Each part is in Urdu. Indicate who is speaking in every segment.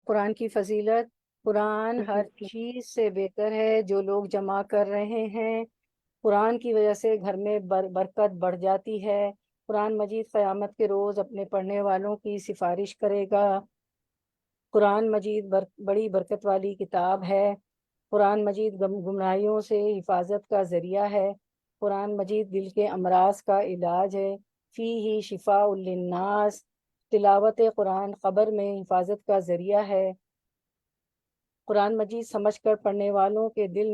Speaker 1: قرآن کی فضیلت، قرآن ہر چیز سے بہتر ہے جو لوگ جمع کر رہے ہیں۔ قرآن کی وجہ سے گھر میں برکت بڑھ جاتی ہے۔ قرآن مجید قیامت کے روز اپنے پڑھنے والوں کی سفارش کرے گا۔ قرآن مجید بڑی برکت والی کتاب ہے۔ قرآن مجید گمراہیوں سے حفاظت کا ذریعہ ہے۔ قرآن مجید دل کے امراض کا علاج ہے۔ فیہ شفاء للناس، تلاوت قرآن قبر میں حفاظت کا ذریعہ ہے۔ قرآن مجید سمجھ کر پڑھنے والوں کے دل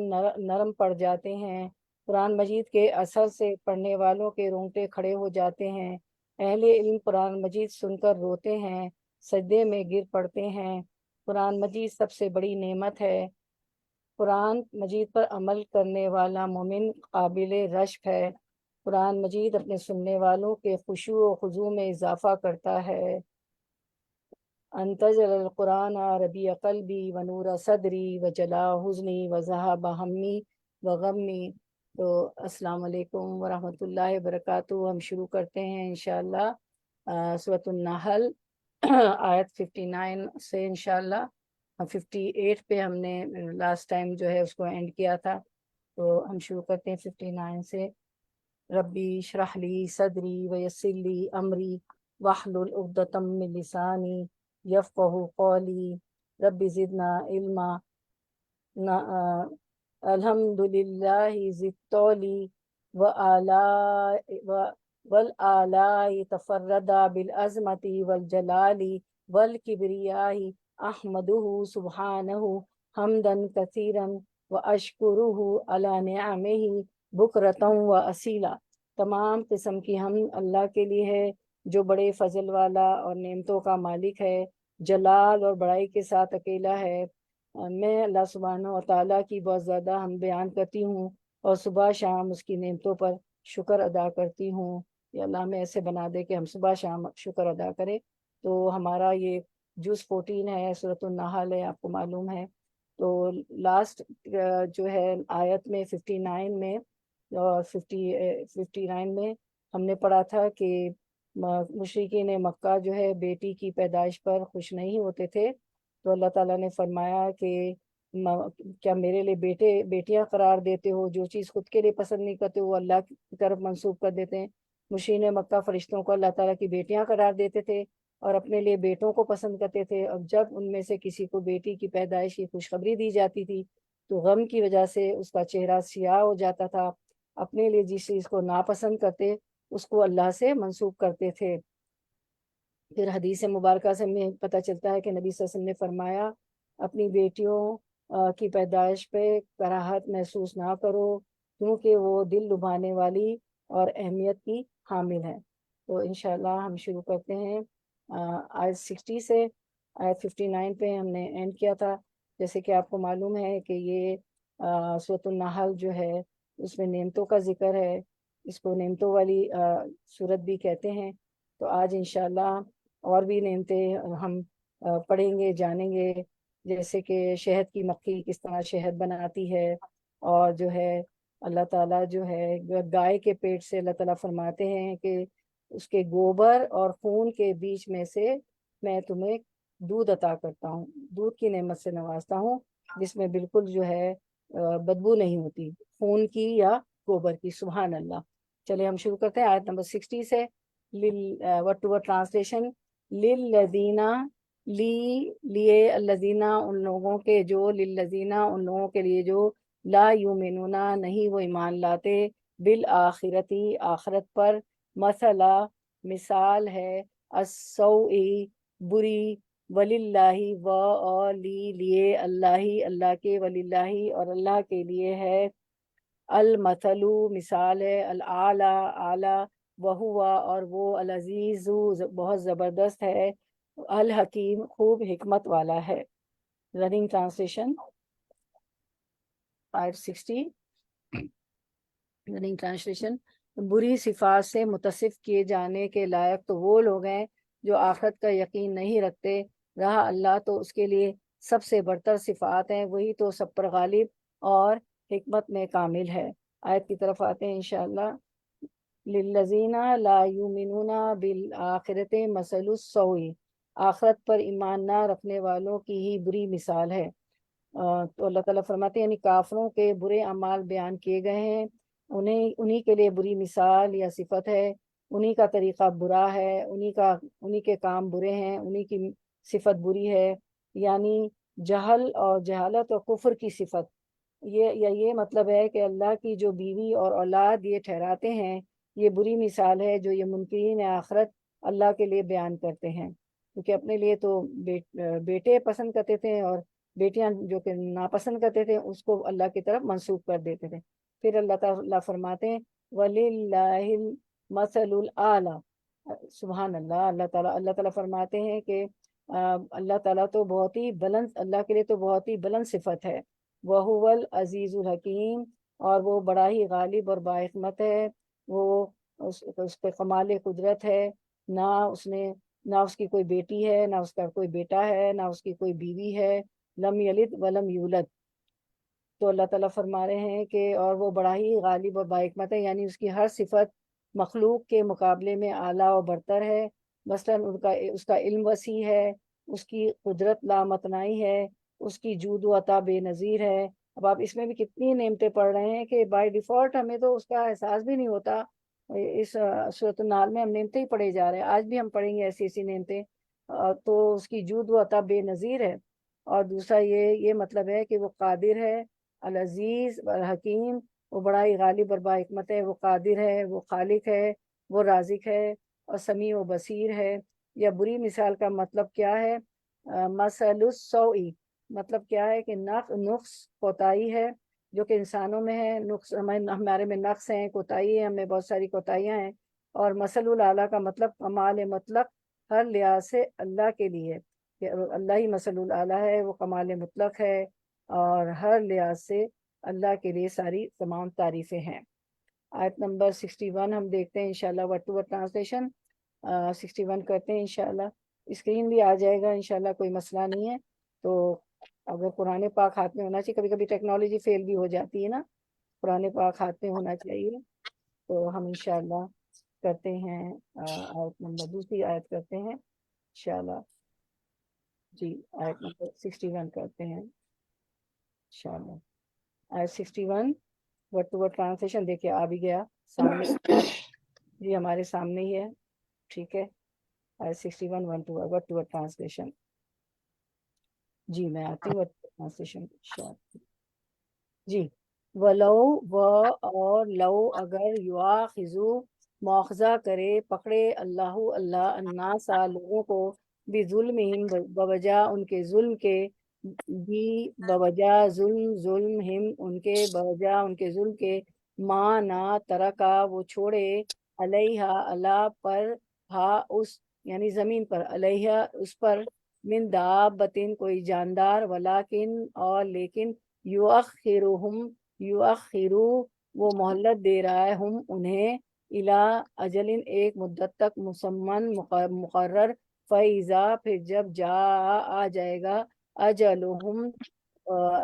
Speaker 1: نرم پڑ جاتے ہیں۔ قرآن مجید کے اثر سے پڑھنے والوں کے رونگٹے کھڑے ہو جاتے ہیں۔ اہل علم قرآن مجید سن کر روتے ہیں، سجدے میں گر پڑتے ہیں۔ قرآن مجید سب سے بڑی نعمت ہے۔ قرآن مجید پر عمل کرنے والا مومن قابل رشک ہے۔ قرآن مجید اپنے سننے والوں کے خشوع و خضوع میں اضافہ کرتا ہے۔ انتظر القرآن ربیع قلبی و نور صدری و جلا حزنی و ذہب ہمی و غمی۔ تو السلام علیکم ورحمۃ اللہ وبرکاتہ۔ ہم شروع کرتے ہیں انشاءاللہ سورۃ النحل آیت 59 سے انشاءاللہ۔ 58 پہ ہم نے لاسٹ ٹائم جو ہے اس کو اینڈ کیا تھا، تو ہم شروع کرتے ہیں 59 سے۔ ربی اشرح لی صدری ویسر لی امری واحلل عقدۃ من لسانی یفقہوا قولی رب زدنا علما۔ الحمد للہ ذی الطول والآلاء تفردا بالعظمت والجلال والکبریاء، احمدہ سبحانہ حمدا کثیرا واشکرہ علی نعمہ بکرۃ واصیلا۔ تمام قسم کی حمد اللہ کے لیے ہے جو بڑے فضل والا اور نعمتوں کا مالک ہے، جلال اور بڑائی کے ساتھ اکیلا ہے۔ میں اللہ سبحانہ و تعالیٰ کی بہت زیادہ حمد بیان کرتی ہوں اور صبح شام اس کی نعمتوں پر شکر ادا کرتی ہوں۔ یا اللہ ہمیں ایسے بنا دے کہ ہم صبح شام شکر ادا کریں۔ تو ہمارا یہ جز 14 ہے، سورۃ النحل ہے، آپ کو معلوم ہے۔ تو لاسٹ جو ہے آیت میں 59 میں اور 59 میں ہم نے پڑھا تھا کہ مشرکین مکہ جو ہے بیٹی کی پیدائش پر خوش نہیں ہوتے تھے، تو اللہ تعالیٰ نے فرمایا کہ کیا میرے لیے بیٹیاں قرار دیتے ہو؟ جو چیز خود کے لیے پسند نہیں کرتے وہ اللہ کی طرف منسوب کر دیتے ہیں۔ مشرکین مکہ فرشتوں کو اللہ تعالیٰ کی بیٹیاں قرار دیتے تھے اور اپنے لیے بیٹوں کو پسند کرتے تھے۔ اب جب ان میں سے کسی کو بیٹی کی پیدائش کی خوشخبری دی جاتی تھی تو غم کی وجہ سے اس کا چہرہ سیاہ ہو جاتا تھا۔ اپنے لیے جس چیز کو ناپسند کرتے اس کو اللہ سے منسوب کرتے تھے۔ پھر حدیث مبارکہ سے ہمیں پتہ چلتا ہے کہ نبی صلی اللہ علیہ وسلم نے فرمایا اپنی بیٹیوں کی پیدائش پہ کراہت محسوس نہ کرو، کیونکہ وہ دل لبھانے والی اور اہمیت کی حامل ہے۔ تو انشاءاللہ ہم شروع کرتے ہیں آیت 60 سے۔ آیت 59 پہ ہم نے اینڈ کیا تھا۔ جیسے کہ آپ کو معلوم ہے کہ یہ سورۃ النحل جو ہے اس میں نعمتوں کا ذکر ہے، اس کو نعمتوں والی سورت بھی کہتے ہیں۔ تو آج انشاءاللہ اور بھی نعمتیں ہم پڑھیں گے، جانیں گے، جیسے کہ شہد کی مکھی کس طرح شہد بناتی ہے، اور جو ہے اللہ تعالیٰ جو ہے گائے کے پیٹ سے اللہ تعالیٰ فرماتے ہیں کہ اس کے گوبر اور خون کے بیچ میں سے میں تمہیں دودھ عطا کرتا ہوں، دودھ کی نعمت سے نوازتا ہوں جس میں بالکل جو ہے بدبو نہیں ہوتی، خون کی یا گوبر کی۔ سبحان اللہ۔ چلے ہم شروع کرتے ہیں آیت نمبر 60 سے۔ Word to word translation. للذینہ، لیے الذینہ ان لوگوں کے جو، للذینہ ان لوگوں کے لیے جو، لا یؤمنون نہیں وہ ایمان لاتے، بالآخرتی آخرت پر، مثلا مثال ہے، السوء بری، وللہ و اور لیے اللہ اللہ کے، وللہ اور اللہ کے لیے ہے، المثل مثال ہے، الاعلی اعلی، وہو اور وہ، العزیز بہت زبردست ہے، الحکیم خوب حکمت والا ہے۔ رننگ ٹرانسلیشن آیت 60۔ Running translation. بری صفات سے متصف کیے جانے کے لائق تو وہ لوگ ہیں جو آخرت کا یقین نہیں رکھتے، رہا اللہ تو اس کے لیے سب سے برتر صفات ہیں، وہی تو سب پر غالب اور حکمت میں کامل ہے۔ آیت کی طرف آتے ہیں انشاءاللہ۔ للذین لا یؤمنون بالآخرۃ مثل السوء۔ آخرت پر ایمان نہ رکھنے والوں کی ہی بری مثال ہے۔ تو اللہ تعالیٰ فرماتے ہیں یعنی کافروں کے برے اعمال بیان کیے گئے ہیں، انہی کے لیے بری مثال یا صفت ہے، انہی کا طریقہ برا ہے، انہی کے کام برے ہیں، انہی کی صفت بری ہے، یعنی جہل اور جہالت اور کفر کی صفت۔ یہ مطلب ہے کہ اللہ کی جو بیوی اور اولاد یہ ٹھہراتے ہیں، یہ بری مثال ہے جو یہ منکرین آخرت اللہ کے لیے بیان کرتے ہیں، کیونکہ اپنے لیے تو بیٹے پسند کرتے تھے اور بیٹیاں جو کہ ناپسند کرتے تھے اس کو اللہ کی طرف منسوخ کر دیتے تھے۔ پھر اللہ تعالیٰ فرماتے ہیں وَلِلَّهِ الْمَثَلُ الْأَعْلَى، سبحان اللہ، اللہ تعالیٰ فرماتے ہیں کہ اللہ تعالیٰ تو بہت ہی بلند، اللہ کے لیے تو بہت ہی بلند صفت ہے، وَهُوَ الْعَزِيزُ الْحَكِيمُ، اور وہ بڑا ہی غالب اور باحکمت ہے، وہ اس پہ کمال قدرت ہے، نہ اس کی کوئی بیٹی ہے، نہ اس کا کوئی بیٹا ہے، نہ اس کی کوئی بیوی ہے، لم یلد ولم یولد۔ تو اللہ تعالیٰ فرما رہے ہیں کہ اور وہ بڑا ہی غالب اور باحکمت ہے، یعنی اس کی ہر صفت مخلوق کے مقابلے میں اعلیٰ و برتر ہے۔ مثلاً اس کا علم وسیع ہے، اس کی قدرت لامتناہی ہے، اس کی جود و عطا بے نظیر ہے۔ اب آپ اس میں بھی کتنی نعمتیں پڑھ رہے ہیں کہ بائی ڈیفالٹ ہمیں تو اس کا احساس بھی نہیں ہوتا۔ اس سورۃ النحل میں ہم نعمتیں ہی پڑھے جا رہے ہیں، آج بھی ہم پڑھیں گے ایسی ایسی نعمتیں۔ تو اس کی جود و عطا بے نظیر ہے، اور دوسرا یہ مطلب ہے کہ وہ قادر ہے، العزیز الحکیم، وہ بڑا ہی غالب اور باحکمت ہے، وہ قادر ہے، وہ خالق ہے، وہ رازق ہے، اور سمیع و بصیر ہے۔ یا بری مثال کا مطلب کیا ہے؟ مثل السوء، مطلب کیا ہے کہ نقص کوتاہی ہے جو کہ انسانوں میں ہے، نقص ہمارے میں نقص ہیں، کوتاہی ہے، ہمیں بہت ساری کوتاہیاں ہیں۔ اور مثل الاعلیٰ کا مطلب کمال مطلق ہر لحاظ سے اللہ کے لیے، کہ اللہ ہی مثل الاعلیٰ ہے، وہ کمال مطلق ہے، اور ہر لحاظ سے اللہ کے لیے ساری تمام تعریفیں ہیں۔ آیت نمبر 61 ہم دیکھتے ہیں انشاءاللہ، ورڈ ٹو ورڈ ٹرانسلیشن 61 کرتے ہیں انشاءاللہ، اسکرین بھی آ جائے گا انشاءاللہ، کوئی مسئلہ نہیں ہے۔ تو اگر قرآن پاک ہاتھ میں ہونا چاہیے، کبھی کبھی ٹیکنالوجی فیل بھی ہو جاتی ہے نا، قرآن پاک ہاتھ میں ہونا چاہیے۔ تو ہم انشاءاللہ کرتے ہیں آیت نمبر، دوسری آیت کرتے ہیں انشاءاللہ، جی آیت نمبر 61 کرتے ہیں انشاءاللہ۔ آیت 61 ورڈ ٹو ورڈ ٹرانسلیشن دیکھیے آ بھی گیا سامنے، جی ہمارے سامنے ہی ہے، ٹھیک ہے۔ آیت 61 ورڈ ٹو ورڈ ٹرانسلیشن، جی میں آتی ہوں ورڈ ٹو ورڈ ٹرانسلیشن، جی ولو اور لو اگر یواخذو مواخذہ کرے، پکڑے اللہ الناس لوگوں کو بظلمہم بوجہ ان کے ظلم کے، بھی بوجہ ظلمہم ان کے، بوجہ ان کے ظلم کے، ما نہ ترکا وہ چھوڑے، علیہا اللہ پر، ہا اس یعنی زمین پر، علیہا اس پر، من دابتن کوئی جاندار، ولیکن اور لیکن، یؤخرو وہ مہلت دے رہا ہے، ہم انہیں، الی اجل ایک مدت تک، مسمن مقرر، فیضا پھر جب آ جائے گا، اجلہم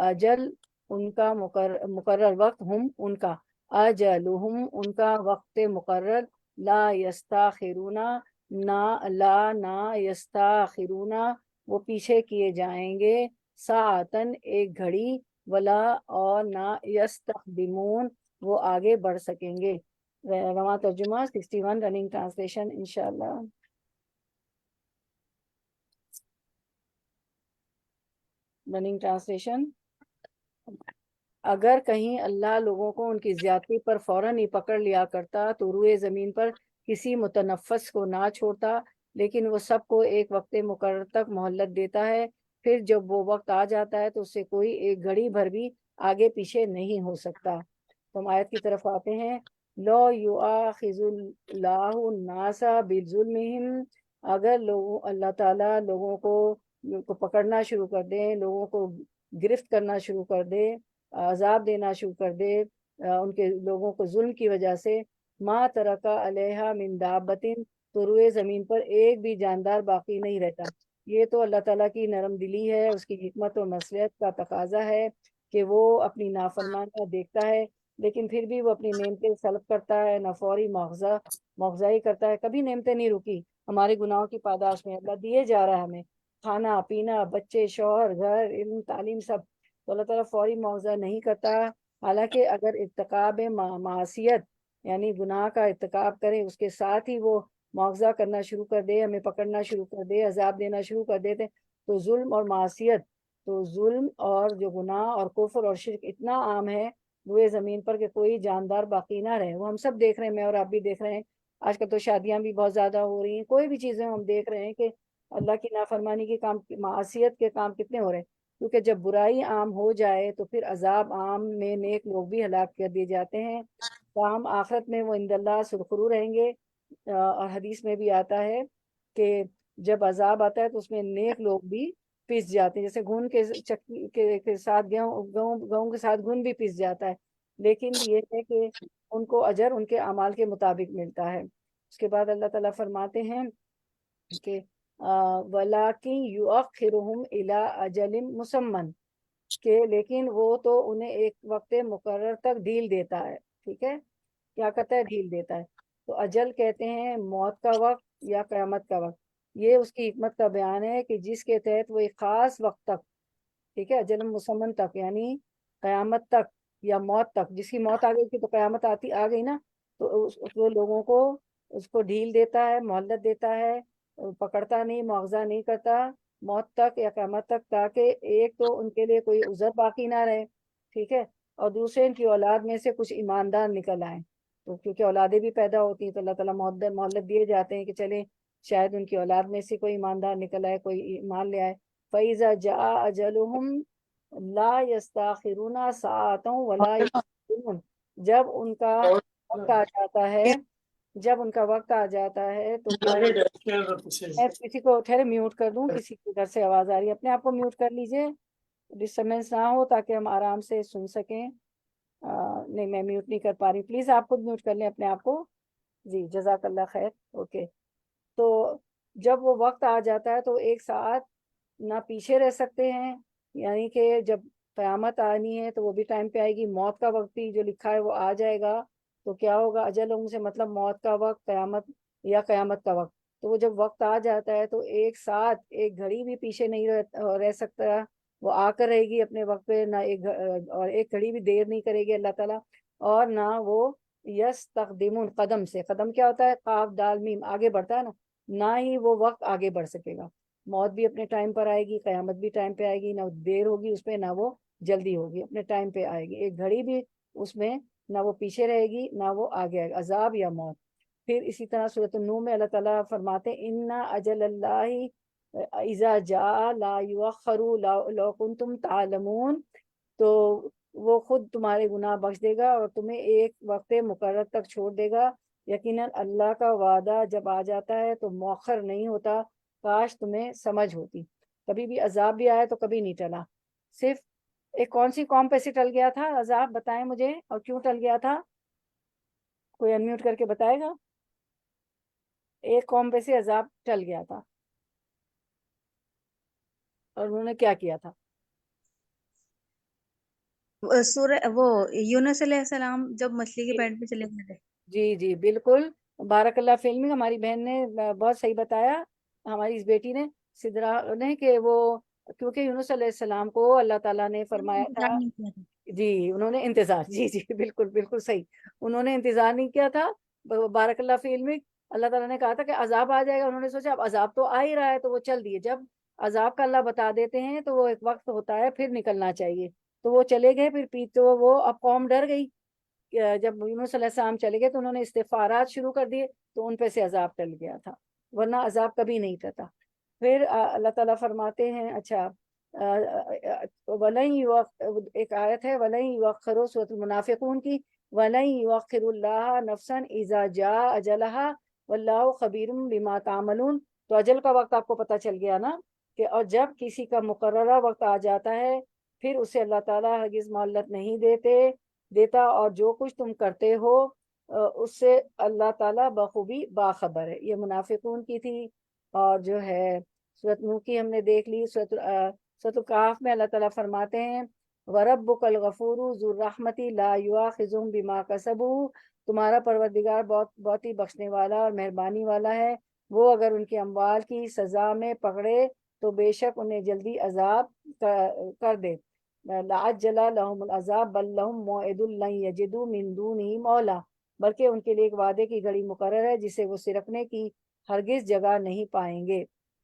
Speaker 1: اجل ان کا مقرر وقت، ہم ان کا، اجلہم ان کا وقت مقرر، لا یستاخرون نہ یستاخرون وہ پیچھے کیے جائیں گے، ساعتن ایک گھڑی، ولا اور نہ یستقدمون وہ آگے بڑھ سکیں گے۔ رواں ترجمہ 61 رننگ ٹرانسلیشن انشاءاللہ۔ رننگ ٹرانسلیشن، اگر کہیں اللہ لوگوں کو ان کی زیادتی پر فوراً ہی پکڑ لیا کرتا تو روئے زمین پر کسی متنفس کو نہ چھوڑتا، لیکن وہ سب کو ایک وقت مقرر تک مہلت دیتا ہے، پھر جب وہ وقت آ جاتا ہے تو اس سے کوئی ایک گھڑی بھر بھی آگے پیچھے نہیں ہو سکتا۔ تو ہم آیت کی طرف آتے ہیں، لو یؤاخذ اللہ الناس بظلمہم، اگر اللہ تعالیٰ لوگوں کو پکڑنا شروع کر دے، لوگوں کو گرفت کرنا شروع کر دے، عذاب دینا شروع کر دے ان کے لوگوں کو ظلم کی وجہ سے، ما ترکا علیہا من دابتن تو روئے زمین پر ایک بھی جاندار باقی نہیں رہتا۔ یہ تو اللہ تعالیٰ کی نرم دلی ہے، اس کی حکمت و مصلحت کا تقاضا ہے کہ وہ اپنی نافرمانیاں دیکھتا ہے، لیکن پھر بھی وہ اپنی نعمتیں سلب کرتا ہے، نہ فوری معاوضہ کرتا ہے، کبھی نعمتیں نہیں رکی ہمارے گناہوں کی پاداش میں، اللہ دیے جا رہا ہے ہمیں کھانا پینا، بچے، شوہر، گھر، علم، تعلیم، سب، تو اللہ تعالیٰ فوری معاوضہ نہیں کرتا۔ حالانکہ اگر ارتکاب معصیت یعنی گناہ کا ارتکاب کرے، اس کے ساتھ ہی وہ معاوضہ کرنا شروع کر دے، ہمیں پکڑنا شروع کر دے، عذاب دینا شروع کر دیتے، تو ظلم اور معصیت، تو ظلم اور جو گناہ اور کفر اور شرک اتنا عام ہے روئے زمین پر کہ کوئی جاندار باقی نہ رہے۔ وہ ہم سب دیکھ رہے ہیں، میں اور آپ بھی دیکھ رہے ہیں، آج کل تو شادیاں بھی بہت زیادہ ہو رہی ہیں، کوئی بھی چیزیں ہم دیکھ رہے ہیں کہ اللہ کی نافرمانی کے کام، معصیت کے کام کتنے ہو رہے ہیں، کیونکہ جب برائی عام ہو جائے تو پھر عذاب عام میں نیک لوگ بھی ہلاک کر دیے جاتے ہیں، تاہم آخرت میں وہ عند اللہ سرخرو رہیں گے۔ اور حدیث میں بھی آتا ہے کہ جب عذاب آتا ہے تو اس میں نیک لوگ بھی پس جاتے ہیں، جیسے گھن کے چکی کے ساتھ گیہوں کے ساتھ گھن بھی پس جاتا ہے، لیکن یہ ہے کہ ان کو اجر ان کے اعمال کے مطابق ملتا ہے۔ اس کے بعد اللہ تعالیٰ فرماتے ہیں کہ وَلَٰكِن يُؤَخِّرُهُمْ إِلَىٰ أَجَلٍ مُّسَمًّى، کہ لیکن وہ تو انہیں ایک وقت مقرر تک ڈھیل دیتا ہے، ٹھیک ہے، کیا کہتا ہے، ڈھیل دیتا ہے۔ تو اجل کہتے ہیں موت کا وقت یا قیامت کا وقت، یہ اس کی حکمت کا بیان ہے کہ جس کے تحت وہ ایک خاص وقت تک، ٹھیک ہے، اجل مسمن تک یعنی قیامت تک یا موت تک، جس کی موت آ گئی تھی تو قیامت آ گئی نا، تو وہ لوگوں کو اس کو ڈھیل دیتا ہے، مہلت دیتا ہے، پکڑتا نہیں، معاوضہ نہیں کرتا موت تک یا قیامت تک، تاکہ ایک تو ان کے لیے کوئی عذر باقی نہ رہے، ٹھیک ہے، اور دوسرے ان کی اولاد میں سے کچھ ایماندار نکل آئیں، تو کیونکہ اولادیں بھی پیدا ہوتی ہیں تو اللہ تعالیٰ مہلت دیے جاتے ہیں کہ چلیں شاید ان کی اولاد میں سے کوئی ایماندار نکل آئے، کوئی ایمان لے آئے۔ فَإِذَا جَاءَ أَجَلُهُمْ لَا يَسْتَأْخِرُونَ سَاعَةً وَلَا يَسْتَقْدِمُونَ، جب ان کا وقت آ جاتا ہے، جب ان کا وقت آ جاتا ہے تو کیا، میں کسی کو ٹھہرے میوٹ کر دوں، کسی کی ادھر سے آواز آ رہی ہے، اپنے آپ کو میوٹ کر لیجئے، ڈسٹربینس نہ ہو تاکہ ہم آرام سے سن سکیں۔ نہیں، میں میوٹ نہیں کر پا رہی، پلیز آپ خود میوٹ کر لیں اپنے آپ کو، جی جزاک اللہ خیر، اوکے۔ تو جب وہ وقت آ جاتا ہے تو ایک ساتھ نہ پیچھے رہ سکتے ہیں، یعنی کہ جب قیامت آنی ہے تو وہ بھی ٹائم پہ آئے گی، موت کا وقت بھی جو لکھا ہے وہ آ جائے گا، تو کیا ہوگا، اجل سے مطلب موت کا وقت، قیامت یا قیامت کا وقت، تو وہ جب وقت آ جاتا ہے تو ایک ساتھ ایک گھڑی بھی پیچھے نہیں رہ سکتا، وہ آ کر رہے گی اپنے وقت پہ، نہ اور ایک گھڑی بھی دیر نہیں کرے گی اللہ تعالیٰ، اور نہ وہ یس تقدیمون، قدم سے، قدم کیا ہوتا ہے، قاف دال میم، آگے بڑھتا ہے نا، نہ ہی وہ وقت آگے بڑھ سکے گا، موت بھی اپنے ٹائم پر آئے گی، قیامت بھی ٹائم پہ آئے گی، نہ دیر ہوگی اس پہ نہ وہ جلدی ہوگی، اپنے ٹائم پہ آئے گی، ایک گھڑی بھی اس میں نہ وہ پیچھے رہے گی نہ وہ آگے آئے گی، عذاب یا موت۔ پھر اسی طرح سورۃ النور میں اللہ تعالیٰ فرماتے ہیں ان اجل اللہ اذا جاء لا یؤخر لو کنتم تعلمون، تو وہ خود تمہارے گناہ بخش دے گا اور تمہیں ایک وقت مقرر تک چھوڑ دے گا، یقیناً اللہ کا وعدہ جب آ جاتا ہے تو مؤخر نہیں ہوتا، کاش تمہیں سمجھ ہوتی۔ کبھی بھی عذاب بھی آیا تو کبھی نہیں ٹلا، صرف ایک کون سی قوم پہ سے ٹل گیا تھا عذاب، بتائیں مجھے، اور کیوں ٹل گیا تھا، کوئی انمیوٹ کر کے بتائے گا، ایک قوم پہ سے عذاب ٹل گیا تھا اور انہوں نے کیا کیا تھا؟
Speaker 2: سورہ وہ یونس علیہ السلام جب مچھلی کے پیٹ میں چلے گئے تھے۔
Speaker 1: جی جی بالکل، بارک اللہ فلمی، ہماری بہن نے بہت صحیح بتایا، ہماری اس بیٹی نے سدرا نے، کہ وہ کیونکہ یونس علیہ السلام کو اللہ تعالیٰ نے فرمایا تھا، جی انہوں نے انتظار، جی جی بالکل بالکل صحیح، انہوں نے انتظار نہیں کیا تھا، بارک اللہ فی علمک، اللہ تعالیٰ نے کہا تھا کہ عذاب آ جائے گا، انہوں نے سوچا اب عذاب تو آ ہی رہا ہے تو وہ چل دیے، جب عذاب کا اللہ بتا دیتے ہیں تو وہ ایک وقت ہوتا ہے پھر نکلنا چاہیے، تو وہ چلے گئے، پھر پیچھے وہ اب قوم ڈر گئی، جب یونس علیہ السلام چلے گئے تو انہوں نے استغفارات شروع کر دیے تو ان پہ سے عذاب ٹل گیا تھا، ورنہ عذاب کبھی نہیں ٹلتا۔ پھر اللہ تعالیٰ فرماتے ہیں، اچھا وَلَن ایک آیت ہے وَلَن يُؤَخِّرُ سورۃ المنافقون کی، وَلَن يُؤَخِّرُ اللَّهَ نَفْسًا إِذَا جَاءَ أَجَلَهَا وَاللَّهُ خَبِيرٌ بِمَا تَعْمَلُونَ، تو اجل کا وقت آپ کو پتہ چل گیا نا، کہ اور جب کسی کا مقررہ وقت آ جاتا ہے پھر اسے اللہ تعالیٰ ہرگز مہلت نہیں دیتا، اور جو کچھ تم کرتے ہو اس سے اللہ تعالیٰ بخوبی باخبر ہے۔ یہ منافقون کی تھی، اور جو ہے سورۃ نور کی ہم نے دیکھ لی، سورۃ الکہف میں اللہ تعالیٰ فرماتے ہیں وربک الغفور ذو الرحمت لا یؤاخذہم بما کسبوا، تمہارا پروردگار بہت ہی بخشنے والا اور مہربانی والا ہے، وہ اگر ان کے اموال کی سزا میں پکڑے تو بے شک انہیں جلدی عذاب کر دے۔ لعجل لهم العذاب بل لهم موعد لن یجدوا من دونه مولا، بلکہ ان کے لیے ایک وعدے کی گھڑی مقرر ہے جسے وہ سرکنے کی ہرگز جگہ نہیں پائیں گے۔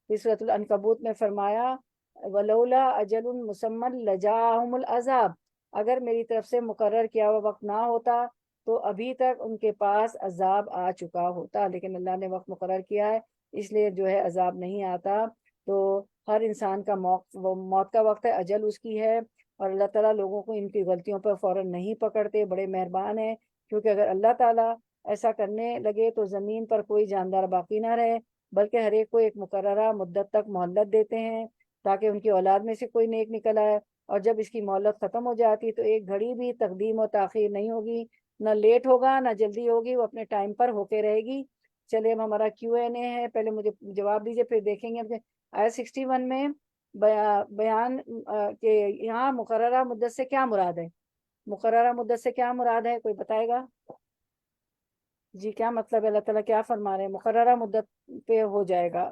Speaker 1: پھر سورۃ العنکبوت میں فرمایا ولولا اجل مسمى لجاءهم العذاب، اگر میری طرف سے مقرر کیا ہوا وقت نہ ہوتا تو ابھی تک ان کے پاس عذاب آ چکا ہوتا، لیکن اللہ نے وقت مقرر کیا ہے اس لیے جو ہے عذاب نہیں آتا۔ تو ہر انسان کا موت کا وقت ہے، اجل اس کی ہے، اور اللہ تعالیٰ لوگوں کو ان کی غلطیوں پر فوراً نہیں پکڑتے، بڑے مہربان ہیں، کیونکہ اگر اللہ تعالیٰ ایسا کرنے لگے تو زمین پر کوئی جاندار باقی نہ رہے، بلکہ ہر ایک کو ایک مقررہ مدت تک مہلت دیتے ہیں تاکہ ان کی اولاد میں سے کوئی نیک نکل آئے، اور جب اس کی مہلت ختم ہو جاتی تو ایک گھڑی بھی تقدیم و تاخیر نہیں ہوگی، نہ لیٹ ہوگا نہ جلدی ہوگی، وہ اپنے ٹائم پر ہوتے رہے گی۔ چلے اب ہمارا Q&A ہے، پہلے مجھے جواب دیجیے پھر دیکھیں گے۔ آیت 61 میں بیان کہ یہاں مقررہ مدت سے کیا مراد ہے؟ مقررہ مدت سے کیا مراد ہے، کوئی بتائے گا؟ جی کیا مطلب ہے، اللہ تعالیٰ کیا فرما رہے ہیں؟ مقررہ مدت پہ ہو جائے گا،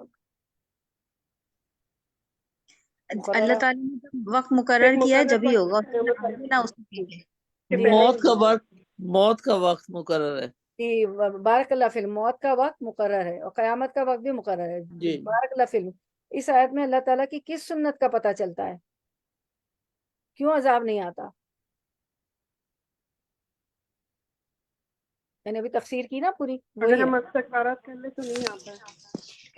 Speaker 2: اللہ
Speaker 1: مقررہ
Speaker 2: تعالیٰ نے جب وقت مقرر کیا ہے جبھی ہوگا، اس سے آگے نہ اس سے پیچھے۔
Speaker 3: موت کا وقت مقرر ہے
Speaker 1: جی بارک اللہ فی موت کا وقت مقرر ہے اور قیامت کا وقت بھی مقرر ہے۔
Speaker 3: جی۔
Speaker 1: بارک اللہ فی اس آیت میں اللہ تعالیٰ کی کس سنت کا پتہ چلتا ہے؟ کیوں عذاب نہیں آتا؟ میں نے ابھی تفسیر کی نا پوری،
Speaker 4: اگر ہم استغفارات کر لیں تو نہیں آتا ہے۔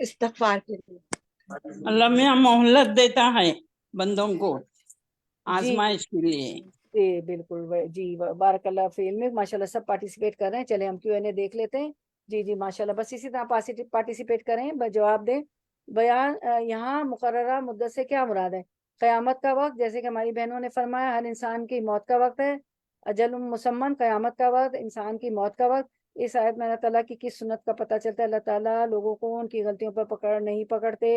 Speaker 1: استغفار کے لیے
Speaker 5: اللہ میاں مہلت دیتا ہے بندوں کو
Speaker 1: جی
Speaker 5: آزمائش کے لیے۔
Speaker 1: جی بالکل جی بارک اللہ فی علمک، ماشاءاللہ سب پارٹیسپیٹ کر رہے ہیں۔ چلے ہم Q&A دیکھ لیتے ہیں۔ جی جی ماشاءاللہ بس اسی طرح پارٹیسپیٹ کریں، جواب دیں۔ بیان یہاں مقررہ مدت سے کیا مراد ہے؟ قیامت کا وقت، جیسے کہ ہماری بہنوں نے فرمایا ہر انسان کی موت کا وقت ہے، اجل مسمن قیامت کا وقت، انسان کی موت کا وقت۔ اس آیت میں اللہ تعالیٰ کی کس سنت کا پتہ چلتا ہے؟ اللہ تعالیٰ لوگوں کو ان کی غلطیوں پر نہیں پکڑتے،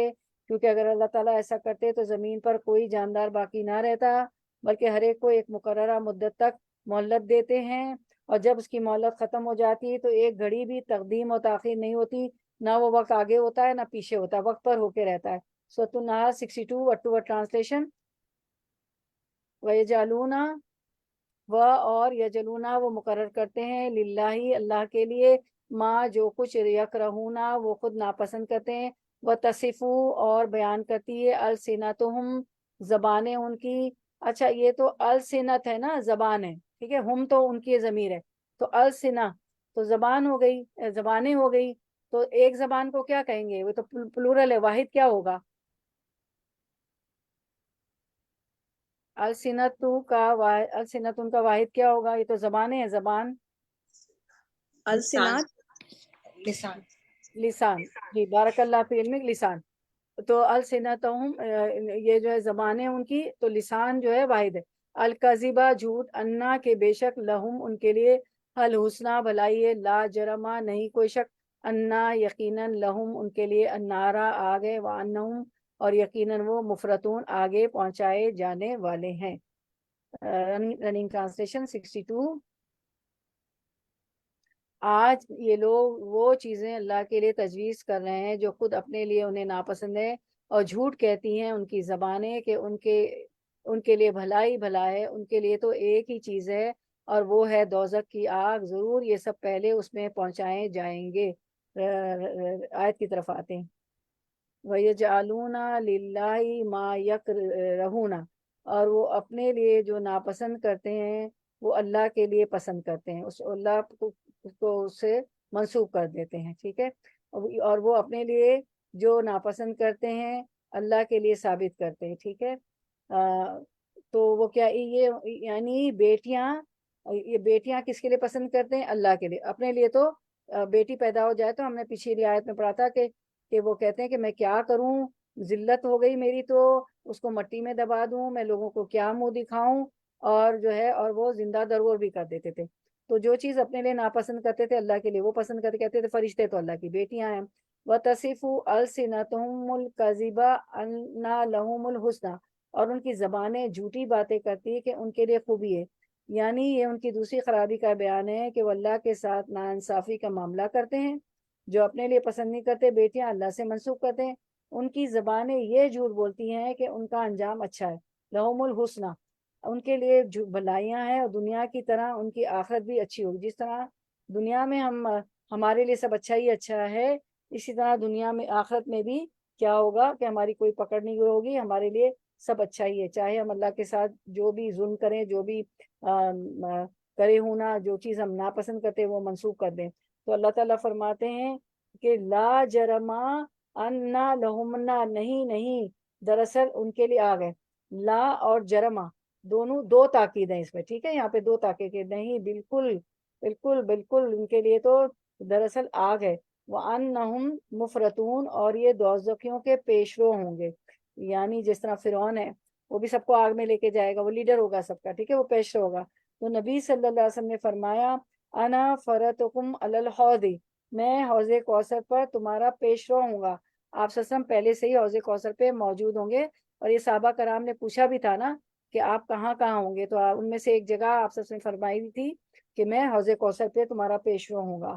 Speaker 1: کیونکہ اگر اللہ تعالیٰ ایسا کرتے تو زمین پر کوئی جاندار باقی نہ رہتا، بلکہ ہر ایک کو ایک مقررہ مدت تک مہلت دیتے ہیں، اور جب اس کی مہلت ختم ہو جاتی ہے تو ایک گھڑی بھی تقدیم و تاخیر نہیں ہوتی، نہ وہ وقت آگے ہوتا ہے نہ پیچھے ہوتا ہے، وقت پر ہو کے رہتا ہے۔ سورۃ النحل 62 word to word ٹرانسلیشن۔ وَيَجْعَلُونَ اور یجلونا وہ مقرر کرتے ہیں، للہ اللہ کے لیے، ما جو کچھ یکرہونا وہ خود ناپسند کرتے ہیں، وتصفو اور بیان کرتی ہے، السنتہم زبانیں ان کی۔ اچھا یہ تو السنت ہے نا، زبان ہے، ٹھیک ہے، ہم تو ان کی ضمیر ہے، تو السنہ تو زبان ہو گئی، زبانیں ہو گئی، تو ایک زبان کو کیا کہیں گے؟ وہ تو پلورل ہے، واحد کیا ہوگا؟ السنتوں کا واحد کیا ہوگا؟ یہ تو زبانیں ہیں، زبان
Speaker 2: السنات
Speaker 1: لسان۔ جی بارک اللہ فی علمک، لسان۔ تو السنتہم یہ جو ہے زبانیں ان کی، تو لسان جو ہے واحد ہے۔ الکذبہ جھوٹ، انا کے بے شک، لہم ان کے لیے، الحسنہ بھلائی ہے، لا جرمہ نہیں کوئی شک، انا یقیناً، لہم ان کے لیے، النارا آگ ہے، وانہم اور یقیناً وہ، مفرتون آگے پہنچائے جانے والے ہیں۔ Running translation 62۔ آج یہ لوگ وہ چیزیں اللہ کے لیے تجویز کر رہے ہیں جو خود اپنے لیے انہیں ناپسند ہے، اور جھوٹ کہتی ہیں ان کی زبانیں کہ ان کے لیے بھلائی بھلا ہے، ان کے لیے تو ایک ہی چیز ہے اور وہ ہے دوزخ کی آگ، ضرور یہ سب پہلے اس میں پہنچائے جائیں گے۔ آیت کی طرف آتے ہیں۔ وَيَجْعَلُونَ لِلَّهِ مَا يَكْرَهُونَ اور وہ اپنے لیے جو ناپسند کرتے ہیں وہ اللہ کے لیے پسند کرتے ہیں، اس اللہ کو اس سے منسوب کر دیتے ہیں، ٹھیک ہے، اور وہ اپنے لیے جو ناپسند کرتے ہیں اللہ کے لیے ثابت کرتے ہیں، ٹھیک ہے۔ تو وہ کیا یہ یعنی یہ بیٹیاں کس کے لیے پسند کرتے ہیں؟ اللہ کے لیے۔ اپنے لیے تو بیٹی پیدا ہو جائے تو ہم نے پچھلی آیت میں پڑھا تھا کہ وہ کہتے ہیں کہ میں کیا کروں، ذلت ہو گئی میری تو اس کو مٹی میں دبا دوں، میں لوگوں کو کیا منہ دکھاؤں، اور جو ہے اور وہ زندہ درگور بھی کر دیتے تھے۔ تو جو چیز اپنے لیے ناپسند کرتے تھے اللہ کے لیے وہ پسند کرتے، کہتے تھے فرشتے تو اللہ کی بیٹیاں ہیں۔ وَتَصِفُ أَلْسِنَتُهُمُ الْكَذِبَ أَنَّ لَهُمُ الْحُسْنَى اور ان کی زبانیں جھوٹی باتیں کرتی ہے کہ ان کے لیے خوبی ہے، یعنی یہ ان کی دوسری خرابی کا بیان ہے کہ وہ اللہ کے ساتھ ناانصافی کا معاملہ کرتے ہیں، جو اپنے لیے پسند نہیں کرتے بیٹیاں اللہ سے منسوب کرتے ہیں، ان کی زبانیں یہ جھوٹ بولتی ہیں کہ ان کا انجام اچھا ہے، لہم الحسنہ، ان کے لیے بھلائیاں ہیں، اور دنیا کی طرح ان کی آخرت بھی اچھی ہوگی، جس طرح دنیا میں ہمارے لیے سب اچھا ہی اچھا ہے، اسی طرح دنیا میں آخرت میں بھی کیا ہوگا کہ ہماری کوئی پکڑ نہیں ہوگی، ہمارے لیے سب اچھا ہی ہے، چاہے ہم اللہ کے ساتھ جو بھی ظلم کریں، جو بھی کرے ہونا، جو چیز ہم ناپسند کرتے وہ منسوخ کر دیں۔ تو اللہ تعالیٰ فرماتے ہیں کہ لا جرما انا لہمنا، نہیں دراصل ان کے لیے آگ ہے، لا اور جرما دونوں دو تاکید ہیں اس میں، ٹھیک ہے، یہاں پہ دو تاکید نہیں، بالکل بالکل بالکل ان کے لیے تو دراصل آگ ہے، وَأَنَّهُمْ مُفْرَتُونَ، اور یہ دوزخیوں کے پیشرو ہوں گے، یعنی جس طرح فرعون ہے وہ بھی سب کو آگ میں لے کے جائے گا، وہ لیڈر ہوگا سب کا، ٹھیک ہے، وہ پیشرو ہوگا۔ تو نبی صلی اللہ علیہ وسلم نے فرمایا انا فرتکم علی الحوض، میں حوض کوثر پر تمہارا پیشرو ہوں گا۔ آپ صلی اللہ علیہ وسلم پہلے سے ہی حوض کوثر پہ موجود ہوں گے، اور یہ صحابہ کرام نے پوچھا بھی تھا نا کہ آپ کہاں کہاں ہوں گے، تو ان میں سے ایک جگہ آپ صلی اللہ علیہ وسلم نے فرمائی تھی کہ میں حوض کوثر پہ تمہارا پیشرو ہوں گا،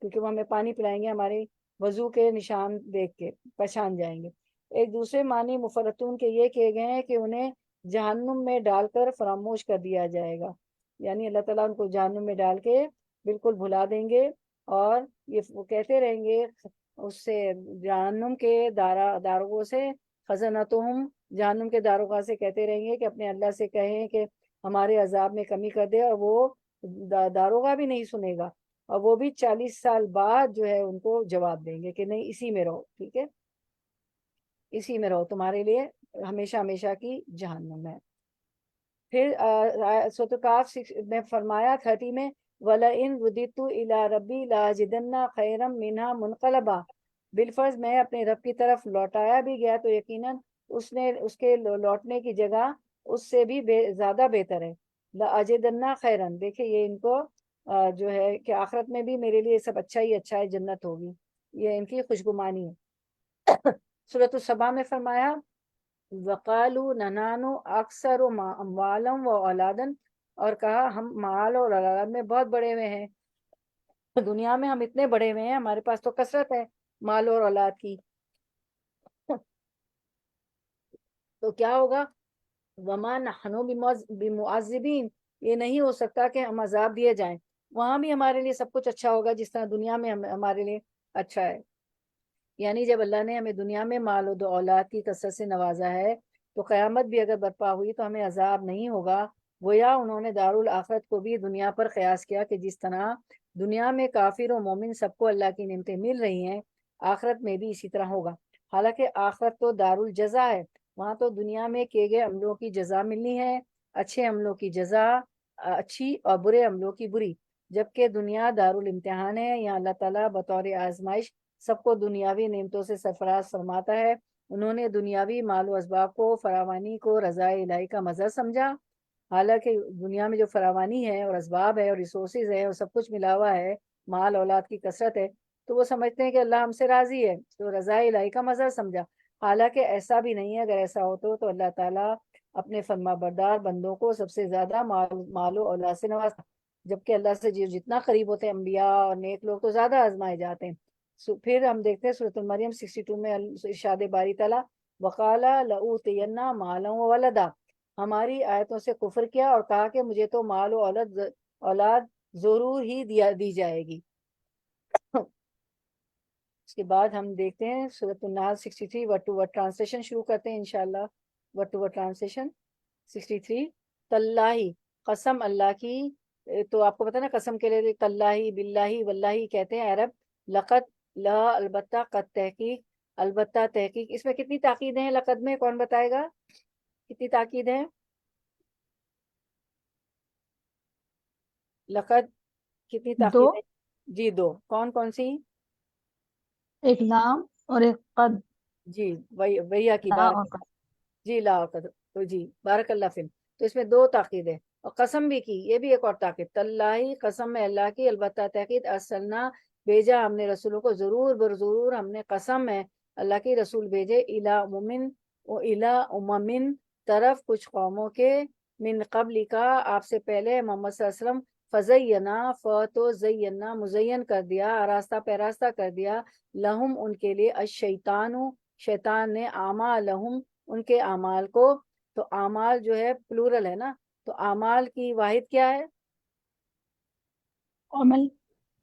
Speaker 1: کیونکہ وہ ہمیں پانی پلائیں گے، ہمارے وضو کے نشان دیکھ کے پہچان جائیں گے۔ ایک دوسرے معنی مفرتون کے یہ کہے گئے ہیں کہ انہیں جہنم میں ڈال کر فراموش کر دیا جائے گا، یعنی اللہ تعالیٰ ان کو جہنم میں ڈال کے بالکل بھلا دیں گے، اور یہ وہ کہتے رہیں گے اس سے، جہنم کے داروغوں سے، خزنتہم، جہنم کے داروغہ سے کہتے رہیں گے کہ اپنے اللہ سے کہیں کہ ہمارے عذاب میں کمی کر دے، اور وہ داروغہ بھی نہیں سنے گا، اور وہ بھی 40 سال بعد جو ہے ان کو جواب دیں گے کہ نہیں اسی میں رہو، ٹھیک ہے، اسی میں رہو، تمہارے لیے ہمیشہ ہمیشہ کی جہنم ہے۔ پھر سورۃ کاف میں فرمایا 30 میں وَلَئِن رُدِدتُّ إِلَىٰ رَبِّي لَأَجِدَنَّ خَيْرًا مِنْهَا مُنْقَلَبًا، بالفرض میں اپنے رب کی طرف لوٹایا بھی گیا تو یقیناً اس کے لوٹنے کی جگہ اس سے بھی زیادہ بہتر ہے، لَأَجِدَنَّ خَيْرًا، دیکھیں یہ ان کو جو ہے کہ آخرت میں بھی میرے لیے سب اچھا ہی اچھا ہے، جنت ہوگی، یہ ان کی خوشگمانی ہے۔ سورۃ السبا میں فرمایا وَقَالُوا نَحْنُ أَكْثَرُ أَمْوَالًا وَأَوْلَادًا، اور کہا ہم مال اور اولاد میں بہت بڑے ہوئے ہیں، دنیا میں ہم اتنے بڑے ہوئے ہیں، ہمارے پاس تو کثرت ہے مال اور اولاد کی، تو کیا ہوگا، وَمَا نَحْنُ بِمُعَذِّبِينَ، یہ نہیں ہو سکتا کہ ہم عذاب دیے جائیں، وہاں بھی ہمارے لیے سب کچھ اچھا ہوگا جس طرح دنیا میں ہمارے لیے اچھا ہے، یعنی جب اللہ نے ہمیں دنیا میں مال و اولاد کی کثرت سے نوازا ہے تو قیامت بھی اگر برپا ہوئی تو ہمیں عذاب نہیں ہوگا، گویا انہوں نے دارالآخرت کو بھی دنیا پر قیاس کیا کہ جس طرح دنیا میں کافر و مومن سب کو اللہ کی نعمتیں مل رہی ہیں، آخرت میں بھی اسی طرح ہوگا، حالانکہ آخرت تو دارالجزا ہے، وہاں تو دنیا میں کیے گئے عملوں کی جزا ملنی ہے، اچھے عملوں کی جزا اچھی اور برے عملوں کی بری، جبکہ دنیا دارالامتحان ہے، یہاں اللہ تعالیٰ بطور آزمائش سب کو دنیاوی نعمتوں سے سرفراز فرماتا ہے، انہوں نے دنیاوی مال و اسباب کو، فراوانی کو رضا الہی کا مظہر سمجھا، حالانکہ دنیا میں جو فراوانی ہے اور اسباب ہے اور ریسورسز ہے اور سب کچھ ملا ہوا ہے، مال اولاد کی کثرت ہے، تو وہ سمجھتے ہیں کہ اللہ ہم سے راضی ہے، تو رضا الہی کا مظہر سمجھا، حالانکہ ایسا بھی نہیں ہے، اگر ایسا ہو تو اللہ تعالیٰ اپنے فرما بردار بندوں کو سب سے زیادہ مال و اولاد سے نوازتا، جبکہ اللہ سے جتنا قریب ہوتے ہیں انبیاء اور نیک لوگ تو زیادہ آزمائے جاتے ہیں۔ پھر ہم دیکھتے ہیں سورۃ المریم 62 میں ارشاد باری تعالیٰ وَقَالَ لَأُوتِيَنَّ مَالًا وَوَلَدًا، ہماری آیتوں سے کفر کیا اور کہا کہ مجھے تو مال و اولاد ضرور ہی دی جائے گی۔ اس کے بعد ہم دیکھتے ہیں سورۃ النحل 63 ورڈ ٹو ورڈ ٹرانسلیشن شروع کرتے ہیں انشاءاللہ۔ ورڈ ٹو ورڈ ٹرانسلیشن 63 تاللہ، قسم اللہ کی، تو آپ کو پتہ نا قسم کے لیے تاللہ باللہ واللہ کہتے ہیں عرب، لقد، لا البتہ، قد تحقیق، البتہ تحقیق، اس میں کتنی تاکیدیں ہیں لقد میں، کون بتائے گا کتنی تاکید ہے؟ لقد کتنی
Speaker 6: دو،
Speaker 1: تاکید ہے؟ جی دو، کون کون سی؟
Speaker 6: ایک لام اور ایک قد،
Speaker 1: جی وہی کی
Speaker 6: لا
Speaker 1: بارک،
Speaker 6: اور قد۔
Speaker 1: جی لا اور قدر، تو جی بارک اللہ فیم، تو اس میں دو تاکید ہے، اور قسم بھی کی، یہ بھی ایک اور تاکید، تاللہ قسم ہے اللہ کی، البتہ تحقیق ارسلنا بھیجا ہم نے رسولوں کو، ضرور برضرور ہم نے قسم ہے اللہ کی رسول بھیجے، الی امم طرف کچھ قوموں کے من قبل کا آپ سے پہلے محمد صلی اللہ علیہ وسلم فزینا تو زینا مزین کر دیا آراستہ پیراستہ کر دیا لہم ان کے لیے الشیطان شیطان نے اعمالہم ان کے اعمال کو تو اعمال جو ہے پلورل ہے نا تو اعمال کی واحد کیا ہے
Speaker 6: عمل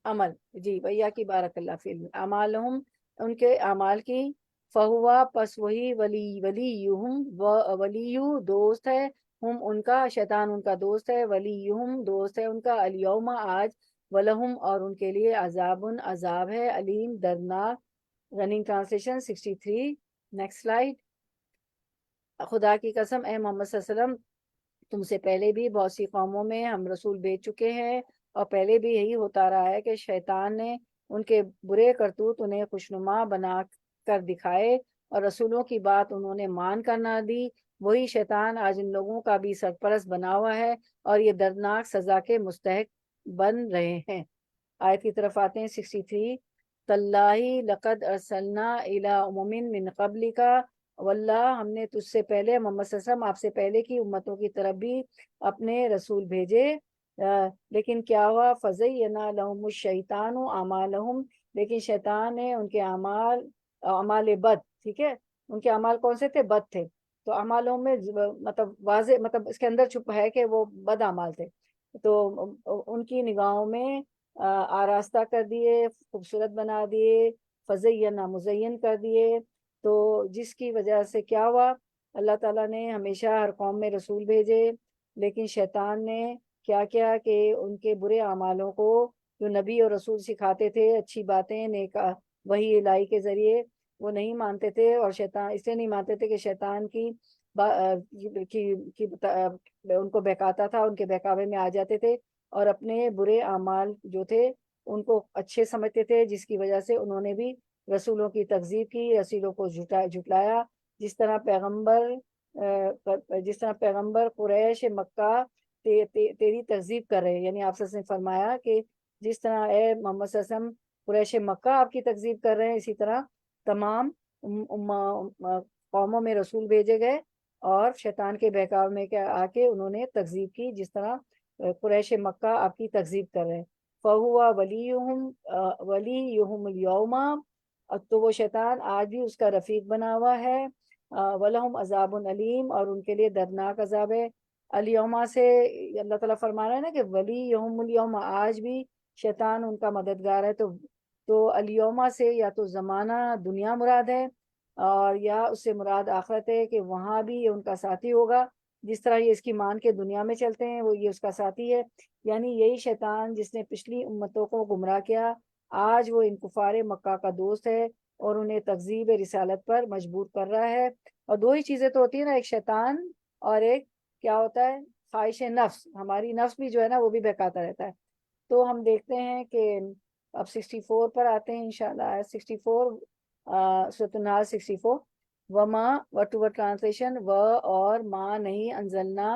Speaker 1: عمل جی بھیا کی بارک اللہ فی الم اعمالہم ان کے اعمال کی فہوا پس وہی ولیہم ولیو دوست ہے ہم ان کا شیطان ان کا دوست ہے ولیہم دوست ہے ان کا الیوم آج ولہم اور ان کے لیے عذاب ہے علیم دردناک رننگ ٹرانسلیشن 63 نیکسٹ سلائیڈ خدا کی قسم اے محمد صلی اللہ علیہ وسلم تم سے پہلے بھی بہت سی قوموں میں ہم رسول بھیج چکے ہیں اور پہلے بھی یہی ہوتا رہا ہے کہ شیطان نے ان کے برے کرتوت انہیں خوشنما بنا کر دکھائے اور رسولوں کی بات انہوں نے مان کر نہ دی وہی شیطان آج ان لوگوں کا بھی سرپرست بنا ہوا ہے اور یہ دردناک سزا کے مستحق بن رہے ہیں آیت کی طرف آتے ہیں 63 تاللہ لقد ارسلنا الی امم من قبلک واللہ ہم نے تجھ سے پہلے محمد صلی اللہ علیہ وسلم آپ سے پہلے کی امتوں کی طرف بھی اپنے رسول بھیجے لیکن کیا ہوا فزینا لہم الشیطان اعمالہم لیکن شیطان نے ان کے اعمال بد ٹھیک ہے ان کے اعمال کون سے تھے بد تھے تو اعمالوں میں مطلب واضح مطلب اس کے اندر چھپ ہے کہ وہ بد اعمال تھے تو ان کی نگاہوں میں آراستہ کر دیے خوبصورت بنا دیے فزینا مزین کر دیے تو جس کی وجہ سے کیا ہوا اللہ تعالیٰ نے ہمیشہ ہر قوم میں رسول بھیجے لیکن شیطان نے کیا کیا کہ ان کے برے اعمالوں کو جو نبی اور رسول سکھاتے تھے اچھی باتیں نیک وحی الہی کے ذریعے وہ نہیں مانتے تھے اور شیطان اس لیے نہیں مانتے تھے کہ شیطان کی ان کو بہکاتا تھا ان کے بہکاوے میں آ جاتے تھے اور اپنے برے اعمال جو تھے ان کو اچھے سمجھتے تھے جس کی وجہ سے انہوں نے بھی رسولوں کی تکذیب کی رسولوں کو جھٹلایا جس طرح پیغمبر قریش مکہ تیری تکذیب کر رہے یعنی آپ نے فرمایا کہ جس طرح اے محمد صلی اللہ علیہ وسلم قریش مکہ آپ کی تکذیب کر رہے ہیں اسی طرح تمام قوموں میں رسول بھیجے گئے اور شیطان کے بہکاو میں آ کے انہوں نے تکذیب کی جس طرح قریش مکہ آپ کی تکذیب کر رہے ہیں فہوا ولیہم اليوم تو وہ شیطان آج بھی اس کا رفیق بنا ہوا ہے وَلَهُمْ عَذَابٌ علیم اور ان کے لیے دردناک عذاب ہے الیوما سے اللہ تعالیٰ فرما رہا ہے نا کہ ولیہم اليوم آج بھی شیطان ان کا مددگار ہے تو الیوما سے یا تو زمانہ دنیا مراد ہے اور یا اس سے مراد آخرت ہے کہ وہاں بھی یہ ان کا ساتھی ہوگا جس طرح یہ اس کی مان کے دنیا میں چلتے ہیں وہ یہ اس کا ساتھی ہے یعنی یہی شیطان جس نے پچھلی امتوں کو گمراہ کیا آج وہ ان کفار مکہ کا دوست ہے اور انہیں تکذیب رسالت پر مجبور کر رہا ہے اور دو ہی چیزیں تو ہوتی ہیں نا ایک شیطان اور ایک کیا ہوتا ہے خواہش نفس ہماری نفس بھی جو ہے نا وہ بھی بہکاتا رہتا ہے تو ہم دیکھتے ہیں کہ اب 64 پر آتے ہیں انشاءاللہ 64 سورۃ النحل 64 وما وٹو ٹرانسلیشن و اور ما نہیں انزلنا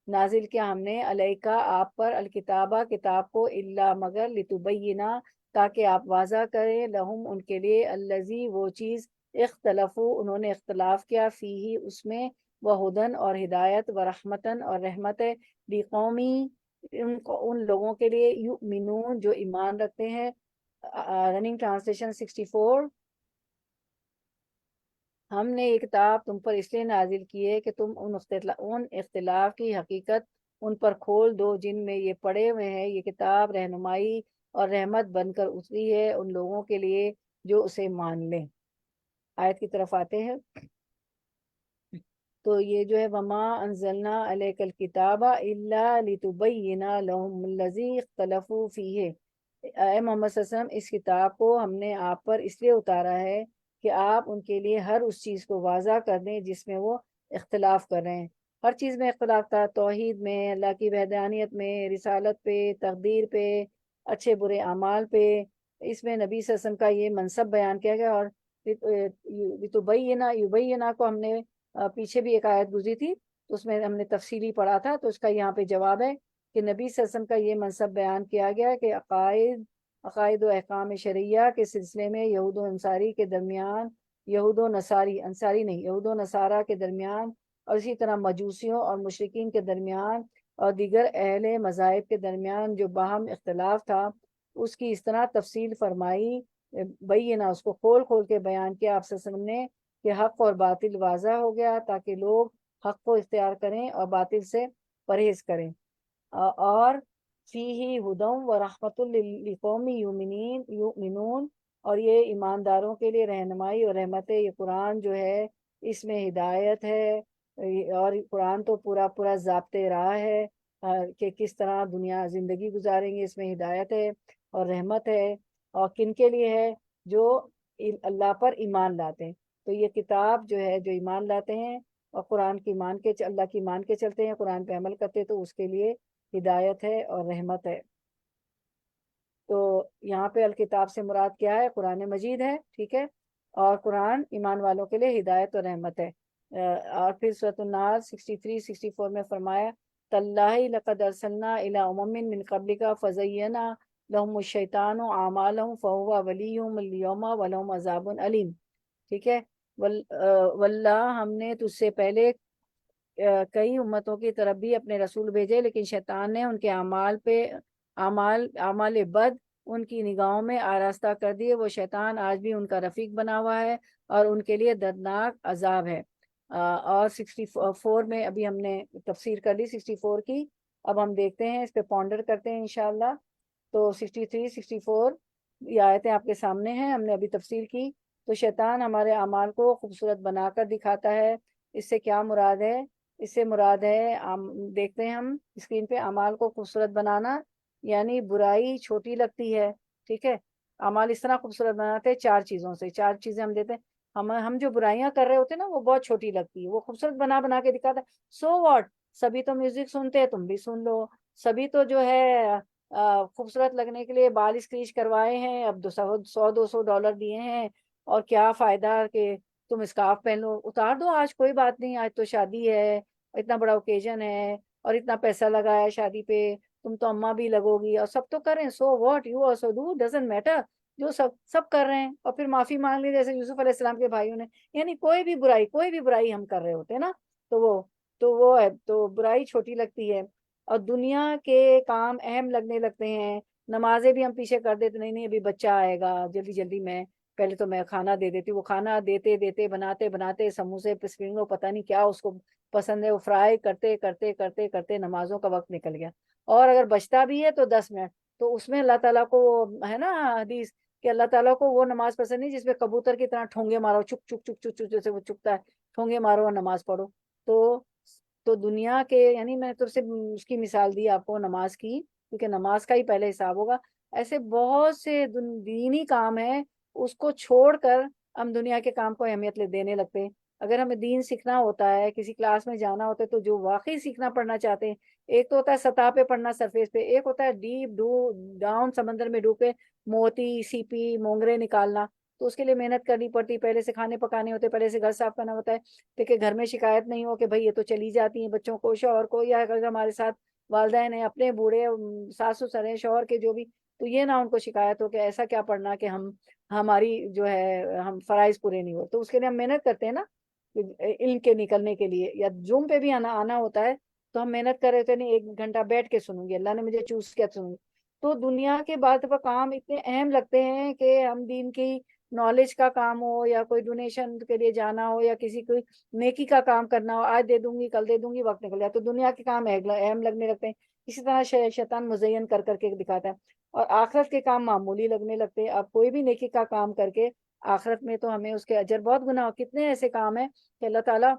Speaker 1: نازل کیا ہم نے علیکا آپ پر الکتابہ کتاب کو الا مگر لتبینا تاکہ آپ واضح کریں لہم ان کے لیے الذی وہ چیز اختلفو انہوں نے اختلاف کیا فیہ اس میں وہدن اور ہدایت ورحمتن اور رحمت لقومی ان لوگوں کے لیے یؤمنون جو ایمان رکھتے ہیں رننگ ٹرانسلیشن 64 ہم نے یہ کتاب تم پر اس لیے نازل کی ہے کہ تم ان اختلاف کی حقیقت ان پر کھول دو جن میں یہ پڑے ہوئے ہیں یہ کتاب رہنمائی اور رحمت بن کر اتری ہے ان لوگوں کے لیے جو اسے مان لیں آیت کی طرف آتے ہیں تو یہ جو ہے وما انزلنا علیک الکتاب الا لتبین لهم الذی اختلفوا فیہ اے محمد صلی اللہ علیہ وسلم اس کتاب کو ہم نے آپ پر اس لیے اتارا ہے کہ آپ ان کے لیے ہر اس چیز کو واضح کر دیں جس میں وہ اختلاف کر رہے ہیں ہر چیز میں اختلاف تھا توحید میں اللہ کی وحدانیت میں رسالت پہ تقدیر پہ اچھے برے اعمال پہ اس میں نبی صلی اللہ علیہ وسلم کا یہ منصب بیان کیا گیا اور یبینہ کو ہم نے پیچھے بھی ایک آیت گزری تھی تو اس میں ہم نے تفصیلی پڑھا تھا تو اس کا یہاں پہ جواب ہے کہ نبی صلی اللہ علیہ وسلم کا یہ منصب بیان کیا گیا کہ عقائد و احکام شرعیہ کے سلسلے میں یہود و انصاری کے درمیان یہود و نصاری انصاری نہیں یہود و نصارہ کے درمیان اور اسی طرح مجوسیوں اور مشرکین کے درمیان اور دیگر اہل مذاہب کے درمیان جو باہم اختلاف تھا اس کی اس طرح تفصیل فرمائی، بینہ اس کو کھول کھول کے بیان کیا آپ سے سامنے کہ حق اور باطل واضح ہو گیا تاکہ لوگ حق کو اختیار کریں اور باطل سے پرہیز کریں۔ اور فیہ ہدی و رحمۃ لقوم یؤمنون، اور یہ ایمانداروں کے لیے رہنمائی اور رحمت ہے۔ یہ قرآن جو ہے اس میں ہدایت ہے، اور قرآن تو پورا پورا ضابطۂ راہ ہے کہ کس طرح دنیا زندگی گزاریں گے، اس میں ہدایت ہے اور رحمت ہے۔ اور کن کے لیے ہے؟ جو اللہ پر ایمان لاتے ہیں۔ تو یہ کتاب جو ہے جو ایمان لاتے ہیں اور قرآن کی مان کے اللہ کی مان کے چلتے ہیں، قرآن پہ عمل کرتے ہیں، تو اس کے لیے ہدایت ہے اور رحمت ہے۔ تو یہاں پہ الکتاب سے مراد کیا ہے؟ قرآن مجید ہے، ٹھیک ہے، اور قرآن ایمان والوں کے لیے ہدایت اور رحمت ہے۔ اور پھر سورۃ النحل 63 64 میں فرمایا تاللہ لقد ارسلنا الی امم من قبلک فزین لهم الشیطان اعمالهم فهو ولیہم اليوم ولہم عذاب علیم، ٹھیک ہے۔ واللہ ہم نے تجھ سے پہلے کئی امتوں کی طرف بھی اپنے رسول بھیجے، لیکن شیطان نے ان کے اعمال بد ان کی نگاہوں میں آراستہ کر دیے۔ وہ شیطان آج بھی ان کا رفیق بنا ہوا ہے اور ان کے لیے دردناک عذاب ہے۔ اور 64 میں ابھی ہم نے تفسیر کر لی 64 کی، اب ہم دیکھتے ہیں، اس پہ پونڈر کرتے ہیں انشاءاللہ۔ تو 63 64 یہ آیتیں آپ کے سامنے ہیں، ہم نے ابھی تفسیر کی۔ تو شیطان ہمارے اعمال کو خوبصورت بنا کر دکھاتا ہے۔ اس سے کیا مراد ہے؟ اس سے مراد ہے دیکھتے ہیں ہم اسکرین پہ، اعمال کو خوبصورت بنانا یعنی برائی چھوٹی لگتی ہے، ٹھیک ہے۔ اعمال اس طرح خوبصورت بناتے ہیں 4 چیزوں سے، 4 چیزیں ہم دیتے ہیں۔ ہم جو برائیاں کر رہے ہوتے ہیں نا وہ بہت چھوٹی لگتی ہے، وہ خوبصورت بنا بنا کے دکھاتا ہے۔ سو واٹ، سبھی تو میوزک سنتے ہیں، تم بھی سن لو، سبھی تو جو ہے خوبصورت لگنے کے لیے بال اسکریچ کروائے ہیں، اب $100-200 دیے ہیں، اور کیا فائدہ کہ تم اسکارف پہن لو، اتار دو، آج کوئی بات نہیں، آج تو شادی ہے، اتنا بڑا اوکیزن ہے اور اتنا پیسہ لگا ہے شادی پہ، تم تو اماں بھی لگو گی، اور سب تو کریں، so what, you also do, doesn't matter, جو سب کر رہے ہیں، اور پھر معافی مانگ لی جیسے یوسف علیہ السلام کے بھائیوں نے۔ یعنی کوئی بھی برائی ہم کر رہے ہوتے ہیں نا، تو وہ ہے، تو برائی چھوٹی لگتی ہے، اور دنیا کے کام اہم لگنے لگتے ہیں۔ نمازیں بھی ہم پیچھے کر دیتے، نہیں ابھی بچہ آئے گا، جلدی جلدی میں پہلے تو میں کھانا دے دیتی، وہ کھانا دیتے دیتے بناتے بناتے سموسے پسپنگو پتہ نہیں کیا اس کو پسند ہے، وہ فرائی کرتے کرتے کرتے کرتے نمازوں کا وقت نکل گیا۔ اور اگر بچتا بھی ہے تو 10 منٹ، تو اس میں اللہ تعالیٰ کو ہے نا حدیث کہ اللہ تعالیٰ کو وہ نماز پسند نہیں جس میں کبوتر کی طرح ٹھونگے مارو، چک چک چک چک چک جیسے وہ چکتا ہے، ٹھونگے مارو اور نماز پڑھو۔ تو دنیا کے، یعنی میں تو صرف اس کی مثال دی آپ کو نماز کی، کیونکہ نماز کا ہی پہلے حساب ہوگا۔ ایسے بہت سے دینی کام ہیں، اس کو چھوڑ کر ہم دنیا کے کام کو اہمیت دینے لگتے ہیں۔ اگر ہمیں دین سیکھنا ہوتا ہے، کسی کلاس میں جانا ہوتا ہے، تو جو واقعی سیکھنا پڑھنا چاہتے ہیں، ایک تو ہوتا ہے سطح پہ پڑھنا، سرفیس پہ، ایک ہوتا ہے ڈیپ ڈاؤن سمندر میں ڈوب کے موتی سیپی مونگرے نکالنا، تو اس کے لیے محنت کرنی پڑتی، پہلے سے کھانے پکانے ہوتے، پہلے سے گھر صاف کرنا ہوتا ہے کہ گھر میں شکایت نہیں ہو کہ بھائی یہ تو چلی جاتی ہیں بچوں کو، شوہر کو، یا اگر ہمارے ساتھ والدین ہیں، اپنے بوڑھے ساس سسر ہیں، شوہر کے جو بھی، تو یہ نہ ان کو شکایت ہو کہ ایسا کیا پڑھنا کہ ہماری جو ہے ہم فرائض پورے نہیں ہو۔ تو اس کے لیے ہم محنت کرتے ہیں نا علم کے نکلنے کے لیے، یا زوم پہ بھی آنا ہوتا ہے، تو ہم محنت کر رہے تھے، نہیں 1 گھنٹہ بیٹھ کے سنوں گی، اللہ نے مجھے چوز کیا سنوں گی۔ تو دنیا کے بعد کام اتنے اہم لگتے ہیں کہ ہم دین کی نالج کا کام ہو، یا کوئی ڈونیشن کے لیے جانا ہو، یا کسی کوئی نیکی کا کام کرنا ہو، آج دے دوں گی کل دے دوں گی، وقت نکل جائے، تو دنیا کے کام اہم لگنے لگتے ہیں۔ اسی طرح شیطان مزین کر کر کے دکھاتا ہے، اور آخرت کے کام معمولی لگنے لگتے ہیں۔ اب کوئی بھی نیکی کا کام کر کے آخرت میں تو ہمیں اس کے اجر بہت گنا ہو۔ کتنے ایسے کام ہیں کہ اللہ تعالیٰ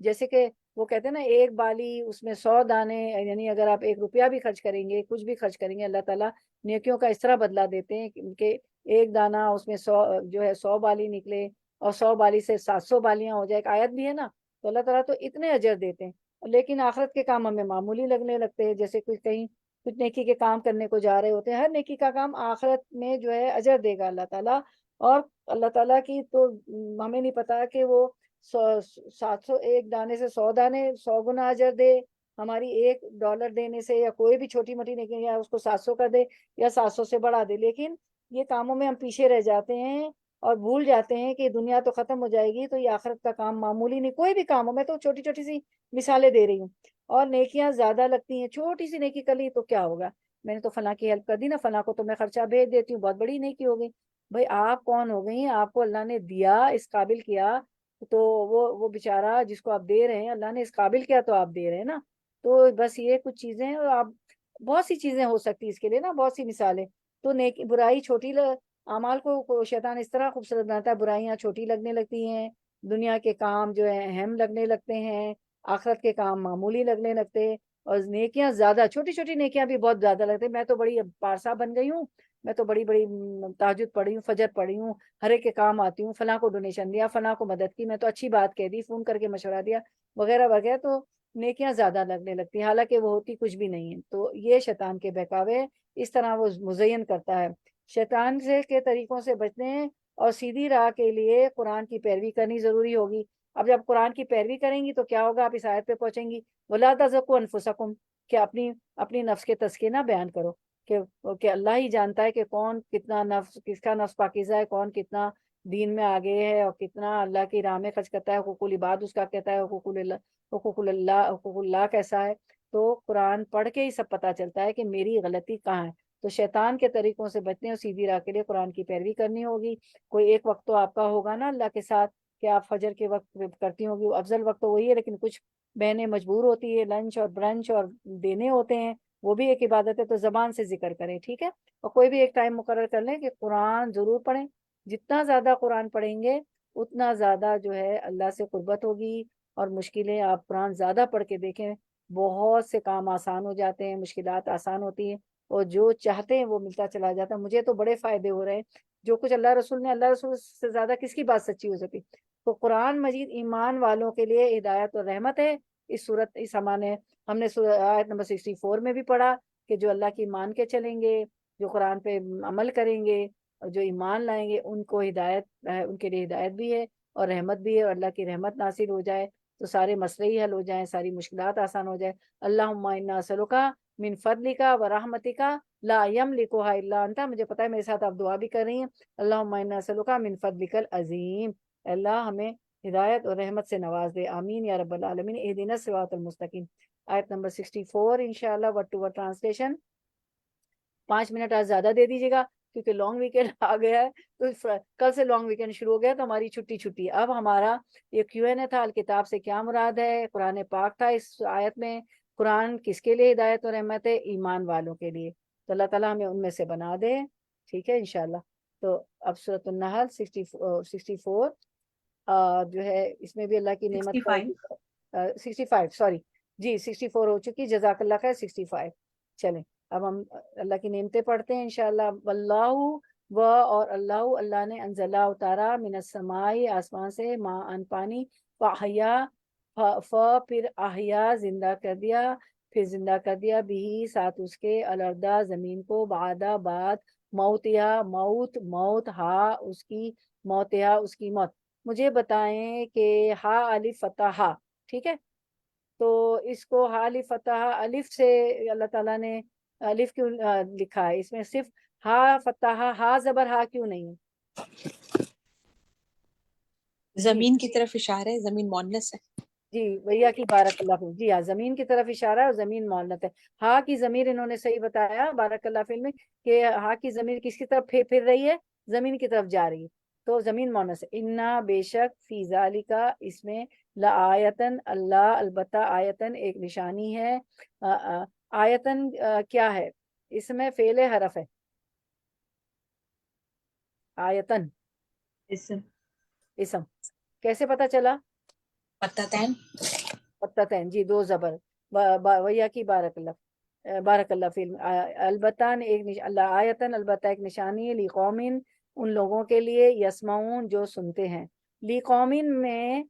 Speaker 1: جیسے کہ وہ کہتے ہیں نا 1 بالی اس میں 100 دانے، یعنی اگر آپ 1 روپیہ بھی خرچ کریں گے، کچھ بھی خرچ کریں گے، اللہ تعالیٰ نیکیوں کا اس طرح بدلہ دیتے ہیں کہ 1 دانہ اس میں 100 بالی نکلے، اور 100 بالی سے 700 بالیاں ہو جائے، ایک آیت بھی ہے نا، تو اللہ تعالیٰ تو اتنے اجر دیتے ہیں۔ لیکن آخرت کے کام ہمیں معمولی لگنے لگتے ہیں، جیسے کہیں کچھ نیکی کے کام کرنے کو جا رہے ہوتے ہیں، ہر نیکی کا کام آخرت میں جو ہے اجر دے گا اللہ تعالیٰ، اور اللہ تعالیٰ کی تو ہمیں نہیں پتا کہ وہ 700 1 دانے سے 100 دانے 100 گنا اجر دے، ہماری $1 دینے سے، یا کوئی بھی چھوٹی موٹی نیکی، یا اس کو 700 کا دے یا 700 سے بڑھا دے، لیکن یہ کاموں میں ہم پیچھے رہ جاتے ہیں، اور بھول جاتے ہیں کہ دنیا تو ختم ہو جائے گی، تو یہ آخرت کا کام معمولی نہیں، کوئی بھی کام ہو، میں تو چھوٹی چھوٹی سی مثالیں دے رہی ہوں، اور نیکیاں زیادہ لگتی ہیں، چھوٹی سی نیکی کر لی تو کیا ہوگا، میں نے تو فلاں کی ہیلپ کر دی نا، فلاں کو تو میں خرچہ بھیج دیتی ہوں، بہت بڑی نیکی ہو گئی۔ بھائی آپ کون ہو گئی؟ آپ کو اللہ نے دیا، اس قابل کیا، تو وہ بیچارہ جس کو آپ دے رہے ہیں، اللہ نے اس قابل کیا تو آپ دے رہے ہیں نا۔ تو بس یہ کچھ چیزیں، اور آپ بہت سی چیزیں ہو سکتی اس کے لیے نا، بہت سی مثالیں۔ تو نیکی برائی چھوٹی اعمال کو شیطان اس طرح خوبصورت بناتا ہے، برائیاں چھوٹی لگنے لگتی ہیں، دنیا کے کام جو ہے اہم لگنے لگتے ہیں، آخرت کے کام معمولی لگنے لگتے ہیں، اور نیکیاں زیادہ، چھوٹی چھوٹی نیکیاں بھی بہت زیادہ لگتے ہیں۔ میں تو بڑی پارسا بن گئی ہوں، میں تو بڑی بڑی تہجد پڑھی ہوں، فجر پڑھی ہوں، ہر ایک کے کام آتی ہوں، فلاں کو ڈونیشن دیا، فلاں کو مدد کی، میں تو اچھی بات کہہ دی، فون کر کے مشورہ دیا، وغیرہ وغیرہ، تو نیکیاں زیادہ لگنے لگتی ہیں، حالانکہ وہ ہوتی کچھ بھی نہیں ہے۔ تو یہ شیطان کے بہکاوے، اس طرح وہ مزین کرتا ہے۔ شیطان سے کے طریقوں سے بچنے اور سیدھی راہ کے لیے قرآن کی پیروی کرنی ضروری ہوگی۔ اب جب قرآن کی پیروی کریں گی تو کیا ہوگا؟ آپ اس آیت پہ پہنچیں گی، وَلَا تَزَكُّوا أَنفُسَكُمْ، کہ اپنی نفس کے تزکیے نہ بیان کرو، کہ اللہ ہی جانتا ہے کہ کون کتنا نفس، کس کا نفس پاکیزہ ہے، کون کتنا دین میں آگے ہے، اور کتنا اللہ کی راہ میں خرچ کرتا ہے، حقوق العباد اس کا کہتا ہے، حقوق اللہ کیسا ہے۔ تو قرآن پڑھ کے ہی سب پتہ چلتا ہے کہ میری غلطی کہاں ہے۔ تو شیطان کے طریقوں سے بچنے اور سیدھی راہ کے لیے قرآن کی پیروی کرنی ہوگی۔ کوئی ایک وقت تو آپ کا ہوگا نا اللہ کے ساتھ کہ آپ فجر کے وقت کرتی ہوں گی، افضل وقت تو وہی ہے، لیکن کچھ بہنیں مجبور ہوتی ہے، لنچ اور برنچ اور دینے ہوتے ہیں، وہ بھی ایک عبادت ہے، تو زبان سے ذکر کریں، ٹھیک ہے؟ اور کوئی بھی ایک ٹائم مقرر کر لیں کہ قرآن ضرور پڑھیں، جتنا زیادہ قرآن پڑھیں گے اتنا زیادہ جو ہے اللہ سے قربت ہوگی، اور مشکلیں آپ قرآن زیادہ پڑھ کے دیکھیں، بہت سے کام آسان ہو جاتے ہیں، مشکلات آسان ہوتی ہیں، اور جو چاہتے ہیں وہ ملتا چلا جاتا ہے۔ مجھے تو بڑے فائدے ہو رہے ہیں، جو کچھ اللہ رسول نے، اللہ رسول سے زیادہ کس کی بات سچی ہو سکتی؟ تو قرآن مجید ایمان والوں کے لیے ہدایت اور رحمت ہے۔ اس صورت اس ہمانے ہم نے آیت نمبر 64 میں بھی پڑھا کہ جو اللہ کی مان کے چلیں گے، جو قرآن پہ عمل کریں گے، اور جو ایمان لائیں گے، ان کو ہدایت، ان کے لیے ہدایت بھی ہے اور رحمت بھی ہے، اور اللہ کی رحمت ناصل ہو جائے تو سارے مسئلے ہی حل ہو جائیں، ساری مشکلات آسان ہو جائے۔ اللہم انا نسألک من فضلک و رحمتک لا یملکھا الا انت، مجھے پتا ہے میرے ساتھ آپ دعا بھی کر رہی ہیں، اللہم انا نسألک من فضلک العظیم، اللہ ہمیں ہدایت اور رحمت سے نواز دے، آمین یا رب العالمین۔ اہدنا الصراط المستقیم، آیت نمبر 64 انشاءاللہ word to word translation. 5 minute آج زیادہ دے دیجیے گا کیونکہ لانگ ویکینڈ آ گیا ہے، تو کل سے لانگ ویکینڈ شروع ہو گیا تو ہماری چھٹی ہے۔ اب ہمارا یہ Q&A تھا، الکتاب سے کیا مراد ہے، قرآن پاک تھا اس آیت میں، قرآن کس کے لیے ہدایت اور رحمت ہے؟ ایمان والوں کے لیے، تو اللہ تعالیٰ ہمیں ان میں سے بنا دے، ٹھیک ہے انشاءاللہ۔ تو اب سورۃ النحل 64 جو ہے، اس میں بھی اللہ کی نعمت کا 65 سوری جی 64 ہو چکی، جزاک اللہ خیر 65۔ چلیں اب ہم اللہ کی نعمتیں پڑھتے ہیں انشاءاللہ۔ واللہ اور اللہ نے انزلہ اتارا، من السماء آسمان سے، ماء ان پانی، فاحیا پھر احیا زندہ کر دیا، پھر زندہ کر دیا، بھی ساتھ اس کے، الارض زمین کو، بعد موتیا موت ہا اس کی، موتیا اس کی موت۔ مجھے بتائیں کہ ہا الف فتح ہا، ٹھیک ہے، تو اس کو ہا الف فتح الف سے اللہ تعالیٰ نے الف کیوں لکھا ہے؟ اس میں صرف ہا فتح ہا زبر ہا کیوں نہیں ہے؟
Speaker 7: زمین کی طرف اشارہ ہے، زمین مؤنث ہے۔
Speaker 1: جی بھیا کی بارک اللہ فیک، جی ہاں زمین کی طرف اشارہ ہے اور زمین مؤنث ہے۔ ہا کی ضمیر انہوں نے صحیح بتایا بارک اللہ فیک میں کہ ہا کی ضمیر کس کی طرف پھر رہی ہے؟ زمین کی طرف جا رہی ہے، تو زمین مؤنث ہے۔ انا بے شک، فی ذالکا اس میں، لآیتن اللہ البتہ، آیتن ایک نشانی ہے۔ آیتن کیا ہے؟ اس میں فعل حرف ہے، آیتن اسم، کیسے پتا چلا؟
Speaker 7: فتتین،
Speaker 1: فتتین، جی 2 زبر، ویا کی بارک اللہ فی البتہ ایک اللہ، آیتن البتہ ایک نشانی ہے، لقومن ان لوگوں کے لیے، یسمعون جو سنتے ہیں۔ لقومن میں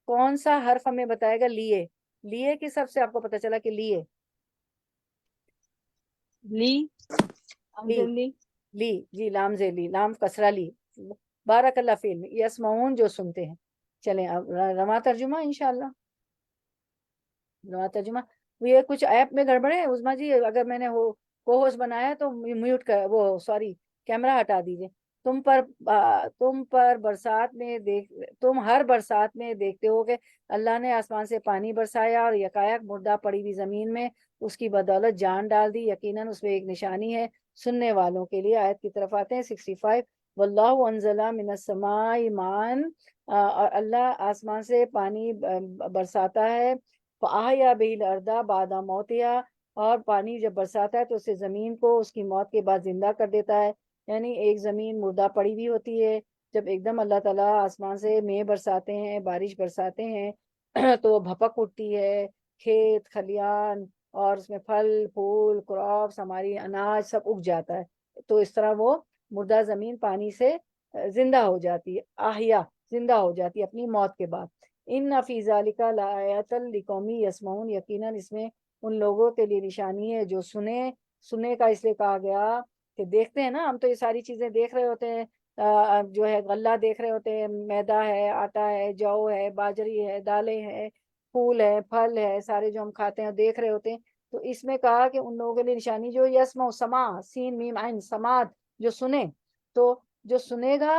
Speaker 1: کون سا حرف ہمیں بتائے گا؟ لیے کس حرف سے آپ کو پتہ چلا کہ لیے؟ لی جی، لام زیلی، لام کسرہ لی، بارک اللہ فی یسمعون جو سنتے ہیں۔ چلیں اب رواں ترجمہ انشاءاللہ، رواں ترجمہ۔ یہ کچھ ایپ میں گڑبڑ ہے عظمیٰ جی، اگر میں نے وہ کو ہوسٹ بنایا تو میوٹ کر، وہ سوری کیمرہ ہٹا دیجیے، تم پر برسات میں تم ہر برسات میں دیکھتے ہو کہ اللہ نے آسمان سے پانی برسایا اور یکایک مردہ پڑی ہوئی زمین میں اس کی بدولت جان ڈال دی، یقیناً اس میں ایک نشانی ہے سننے والوں کے لیے۔ آیت کی طرف آتے ہیں 65۔ واللہ انزل من السماء ماء، اور اللہ آسمان سے پانی برساتا ہے، فأحیا بہ الارض بعد موتها، اور پانی جب برساتا ہے تو اسے زمین کو اس کی موت کے بعد زندہ کر دیتا ہے۔ یعنی ایک زمین مردہ پڑی ہوئی ہوتی ہے، جب ایک دم اللہ تعالیٰ آسمان سے مے برساتے ہیں، بارش برساتے ہیں تو وہ بھپک اٹھتی ہے، کھیت کھلیان اور اس میں پھل پھول کراپس ہماری اناج سب اگ جاتا ہے، تو اس طرح وہ مردہ زمین پانی سے زندہ ہو جاتی ہے، احیا زندہ ہو جاتی ہے اپنی موت کے بعد۔ ان فی ذالک لآیۃ لقوم یسمعون، یقیناً اس میں ان لوگوں کے لیے نشانی ہے جو سنے کا اس لیے کہا گیا کہ دیکھتے ہیں نا، ہم تو یہ ساری چیزیں دیکھ رہے ہوتے ہیں، جو ہے غلہ دیکھ رہے ہوتے ہیں، میدا ہے، آٹا ہے، جو ہے، باجری ہے، دالیں ہیں، پھول ہے، پھل ہے، سارے جو ہم کھاتے ہیں دیکھ رہے ہوتے ہیں۔ تو اس میں کہا کہ ان لوگوں کے لیے نشانی جو یسمع، سما، سین میم عین، سماعت، جو سنے، تو جو سنے گا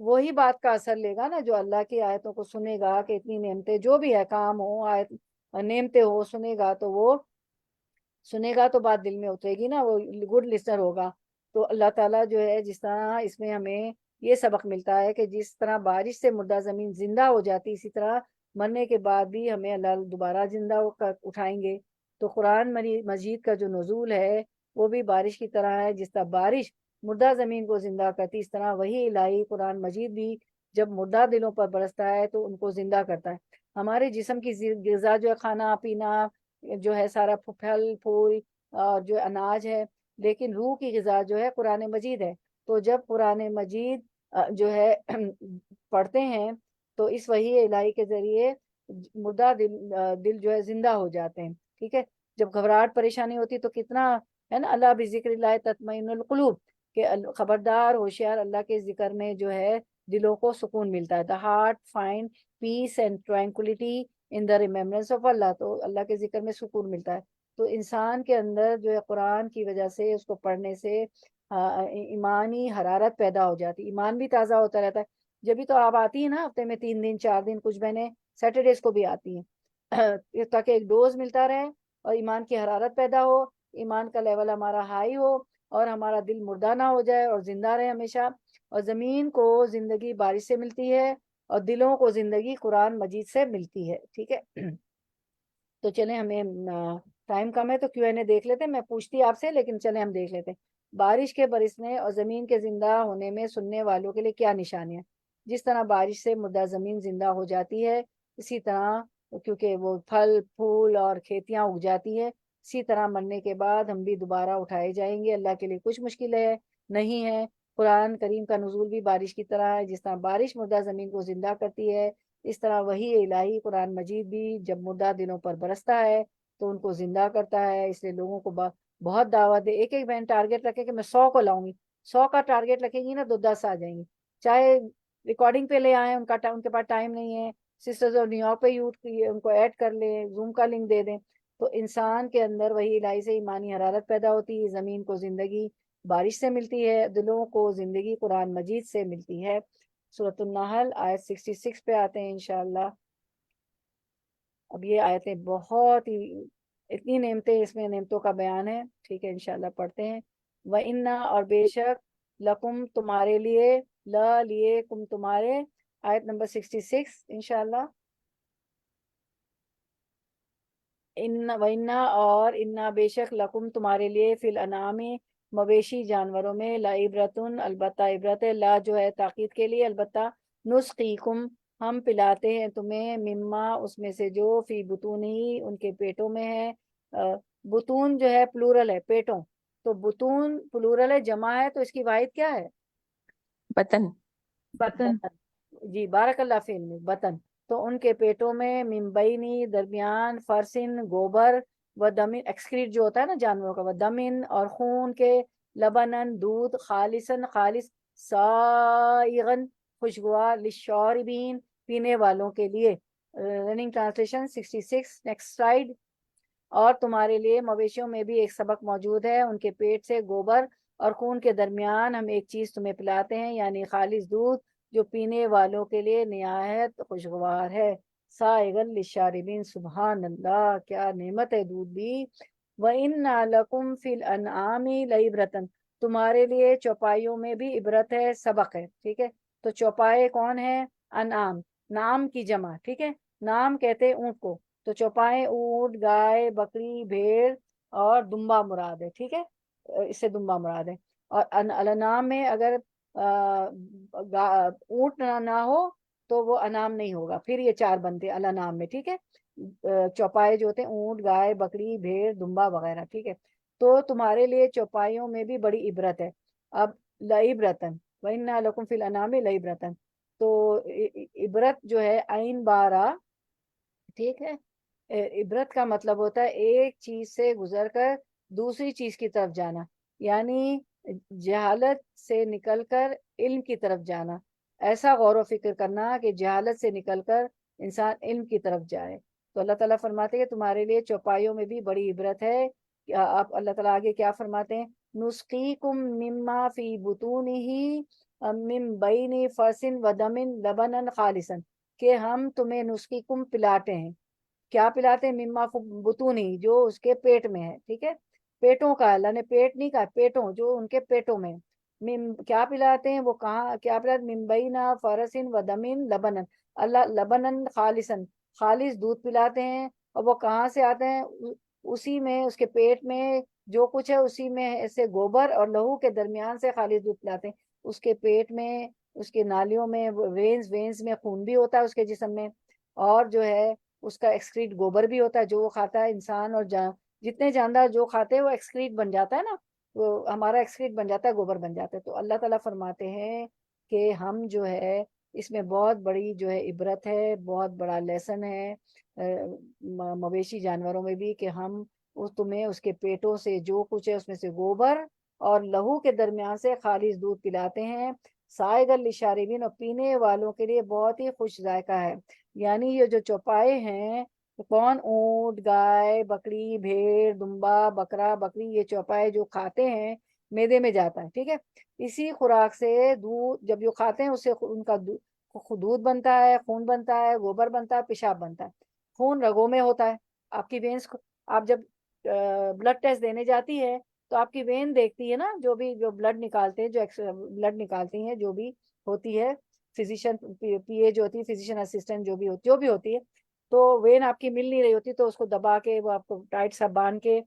Speaker 1: وہی بات کا اثر لے گا نا، جو اللہ کی آیتوں کو سنے گا کہ اتنی نعمتیں جو بھی ہے، کام ہو، آیت نعمتیں ہو، سنے گا تو وہ سنے گا تو بات دل میں اترے گی نا، وہ گڈ لسنر ہوگا۔ تو اللہ تعالیٰ جو ہے جس طرح اس میں ہمیں یہ سبق ملتا ہے کہ جس طرح بارش سے مردہ زمین زندہ ہو جاتی، اسی طرح مرنے کے بعد بھی ہمیں اللہ دوبارہ زندہ اٹھائیں گے۔ تو قرآن مجید کا جو نزول ہے وہ بھی بارش کی طرح ہے، جس طرح بارش مردہ زمین کو زندہ کرتی، اس طرح وہی الہی قرآن مجید بھی جب مردہ دلوں پر برستا ہے تو ان کو زندہ کرتا ہے۔ ہمارے جسم کی غذا جو ہے کھانا پینا جو ہے سارا پھل پھول اور جو اناج ہے، لیکن روح کی غذا جو ہے قرآن مجید ہے۔ تو جب قرآن مجید جو ہے پڑھتے ہیں تو اس وحی الہی کے ذریعے مردہ دل جو ہے زندہ ہو جاتے ہیں، ٹھیک ہے۔ جب گھبراہٹ پریشانی ہوتی تو کتنا ہے نا، اللہ بذکر اللہ تطمئن القلوب، کہ خبردار ہوشیار، اللہ کے ذکر میں جو ہے دلوں کو سکون ملتا ہے۔ the heart find peace and tranquility in the remembrance of Allah، تو اللہ کے ذکر میں سکون ملتا ہے۔ تو انسان کے اندر جو ہے قرآن کی وجہ سے، اس کو پڑھنے سے ایمانی حرارت پیدا ہو جاتی، ایمان بھی تازہ ہوتا رہتا ہے۔ جبھی تو آپ آتی ہیں نا ہفتے میں 3 دن 4 دن، کچھ بہنیں سیٹرڈیز کو بھی آتی ہیں تاکہ ایک ڈوز ملتا رہے اور ایمان کی حرارت پیدا ہو، ایمان کا لیول ہمارا ہائی ہو اور ہمارا دل مردہ نہ ہو جائے اور زندہ رہے ہمیشہ۔ اور زمین کو زندگی بارش سے ملتی ہے اور دلوں کو زندگی قرآن مجید سے ملتی ہے، ٹھیک ہے۔ تو چلیں، ہمیں ٹائم کم ہے تو کیو این اے دیکھ لیتے ہیں، میں پوچھتی آپ سے لیکن چلیں ہم دیکھ لیتے ہیں۔ بارش کے برسنے اور زمین کے زندہ ہونے میں سننے والوں کے لیے کیا نشانیاں؟ جس طرح بارش سے مردہ زمین زندہ ہو جاتی ہے، اسی طرح کیونکہ وہ پھل پھول اور کھیتیاں اگ جاتی ہے، اسی طرح مرنے کے بعد ہم بھی دوبارہ اٹھائے جائیں گے۔ اللہ کے لیے کچھ مشکل ہے نہیں ہے۔ قرآن کریم کا نزول بھی بارش کی طرح ہے، جس طرح بارش مردہ زمین کو زندہ کرتی ہے، اس طرح وہی الہی قرآن مجید بھی جب مردہ دلوں پر برستا ہے تو ان کو زندہ کرتا ہے۔ اس لیے لوگوں کو بہت دعوت دے، ایک ایک بہن ٹارگیٹ رکھے کہ میں 100 کو لاؤں گی، 100 کا ٹارگیٹ رکھے گی نا تو 10 آ جائیں گی، چاہے ریکارڈنگ پہ لے آئیں، ان کے پاس ٹائم نہیں ہے، سسٹرز آف نیو یارک پہ یوتھ ان کو ایڈ کر لیں، زوم کا لنک دے دیں۔ تو انسان کے اندر وہی الہی سے ایمانی حرارت پیدا ہوتی ہے، زمین کو زندگی بارش سے ملتی ہے، دلوں کو زندگی قرآن مجید سے ملتی ہے۔ سورۃ النحل آیت 66 پہ آتے ہیں انشاءاللہ۔ اب یہ آیتیں بہت ہی، اتنی نعمتیں اس میں، نعمتوں کا بیان ہے، ٹھیک ہے، انشاءاللہ پڑھتے ہیں۔ وَإِنَّا، اور بے شک، لَكُمْ تمہارے لیے، لیے کم تمہارے، آیت نمبر 66 انشاءاللہ۔ وَإِنَّا، اور اِنَّا بے شک، لَكُمْ تمہارے لیے، فی الانعام مویشی جانوروں میں، لعبرۃ البتہ عبرت ہے، لا جو ہے تاکید کے لیے، البتہ، نسقیکم ہم پلاتے ہیں تمہیں، مما اس میں سے، جو فی بطونہی ان کے پیٹوں میں ہے۔ بطون جو ہے پلورل ہے، پیٹوں، تو بطون پلورل ہے، جمع ہے، تو اس کی واحد کیا ہے؟
Speaker 7: بطن.
Speaker 6: بطن.
Speaker 1: جی بارک اللہ فی علمی، بطن۔ تو ان کے پیٹوں میں، ممبینی درمیان، فرسن گوبر، و دمن ایکسکریٹ جو ہوتا ہے نا جانوروں کا، و دمن اور خون کے، لبنن دودھ، خالصن خالص، سائغن خوشگوار، للشاربین پینے والوں کے لیے۔ Running translation 66 next slide. اور تمہارے لیے مویشیوں میں بھی ایک سبق موجود ہے، ان کے پیٹ سے گوبر اور خون کے درمیان ہم ایک چیز تمہیں پلاتے ہیں، یعنی خالص دودھ جو پینے والوں کے لیے نہایت خوشگوار ہے، سائغل للشاربین۔ سبحان اللہ، کیا نعمت ہے دودھ بھی۔ وَإِنَّ لَكُمْ فِي الْأَنْعَامِ لَعِبْرَةً، تمہارے لیے چوپایوں میں بھی عبرت ہے، سبق ہے، ٹھیک ہے۔ تو چوپائے کون ہے؟ انعام، نام کی جمع، ٹھیک ہے، نام کہتے ہیں اونٹ کو، تو چوپائے اونٹ، گائے، بکری، بھیڑ اور دمبا مراد ہے، ٹھیک ہے، اس سے دمبا مراد ہے۔ اور الانعام میں اگر اونٹ نہ ہو تو وہ انعام نہیں ہوگا، پھر یہ چار بنتے ہیں الانعام میں، ٹھیک ہے۔ چوپائے جو ہوتے ہیں اونٹ، گائے، بکری، بھیڑ، دمبا وغیرہ، ٹھیک ہے۔ تو تمہارے لیے چوپائیوں میں بھی بڑی عبرت ہے۔ اب لعبرتن وَإِنَّا لَكُمْ فِي الْأَنْعَامِ لَعِبْرَةً، تو عبرت جو ہے عین بارہ، ٹھیک ہے۔ عبرت کا مطلب ہوتا ہے ایک چیز سے گزر کر دوسری چیز کی طرف جانا، یعنی جہالت سے نکل کر علم کی طرف جانا، ایسا غور و فکر کرنا کہ جہالت سے نکل کر انسان علم کی طرف جائے۔ تو اللہ تعالیٰ فرماتے ہیں کہ تمہارے لیے چوپایوں میں بھی بڑی عبرت ہے۔ آپ اللہ تعالیٰ آگے کیا فرماتے ہیں؟ نسقیکم مما فی بطونہ من بین فرث ودم لبنا خالصا، کہ ہم تمہیں نسقیکم پلاتے ہیں، کیا پلاتے ہیں؟ مما بطونی، جو اس کے پیٹ میں ہے، ٹھیک ہے، پیٹوں کا، اللہ نے پیٹ نہیں کہا، پیٹوں، جو ان کے پیٹوں میں، کیا پلاتے ہیں وہ، کہاں کیا پلاتے ہیں؟ من بین فرث ودم لبنا، اللہ لبنن خالصا، خالص دودھ پلاتے ہیں، اور وہ کہاں سے آتے ہیں؟ اسی میں، اس کے پیٹ میں جو کچھ ہے اسی میں ایسے گوبر اور لہو کے درمیان سے خالص دودھ پلاتے ہیں۔ اس کے پیٹ میں، اس کے نالیوں میں، وینز میں خون بھی ہوتا ہے اس کے جسم میں، اور جو ہے اس کا ایکسکریٹ گوبر بھی ہوتا ہے، جو وہ کھاتا ہے انسان اور جتنے جاندار جو کھاتے ہیں وہ ایکسکریٹ بن جاتا ہے نا، وہ ہمارا ایکسکریٹ بن جاتا ہے، گوبر بن جاتا ہے۔ تو اللہ تعالیٰ فرماتے ہیں کہ ہم جو ہے اس میں بہت بڑی جو ہے عبرت ہے، بہت بڑا لیسن ہے مویشی جانوروں میں بھی، کہ ہم تمہیں اس کے پیٹوں سے جو کچھ ہے اس میں سے گوبر اور لہو کے درمیان سے خالص دودھ پلاتے ہیں، سائغ للشاربین، اور پینے والوں کے لیے بہت ہی خوش ذائقہ ہے۔ یعنی یہ جو چوپائے ہیں، کون؟ اونٹ، گائے، بکری، بھیڑ، دمبا، بکرا، بکری، یہ چوپائے جو کھاتے ہیں میدے میں جاتا ہے، ٹھیک ہے، اسی خوراک سے دودھ جب جو کھاتے ہیں اس سے ان کا دودھ بنتا ہے، خون بنتا ہے، گوبر بنتا ہے، پیشاب بنتا ہے۔ خون رگوں میں ہوتا ہے، آپ کی وینس، آپ جب بلڈ ٹیسٹ دینے جاتی ہے تو آپ کی وین دیکھتی ہے نا، جو بلڈ نکالتے ہیں، جو بلڈ نکالتی ہیں، جو بھی ہوتی ہے فزیشین، پی اے جو ہوتی ہے، فزیشین اسسٹنٹ جو بھی ہوتی ہے، تو وین آپ کی مل نہیں رہی ہوتی تو اس کو دبا کے وہ آپ کو ٹائٹ سا باندھ کے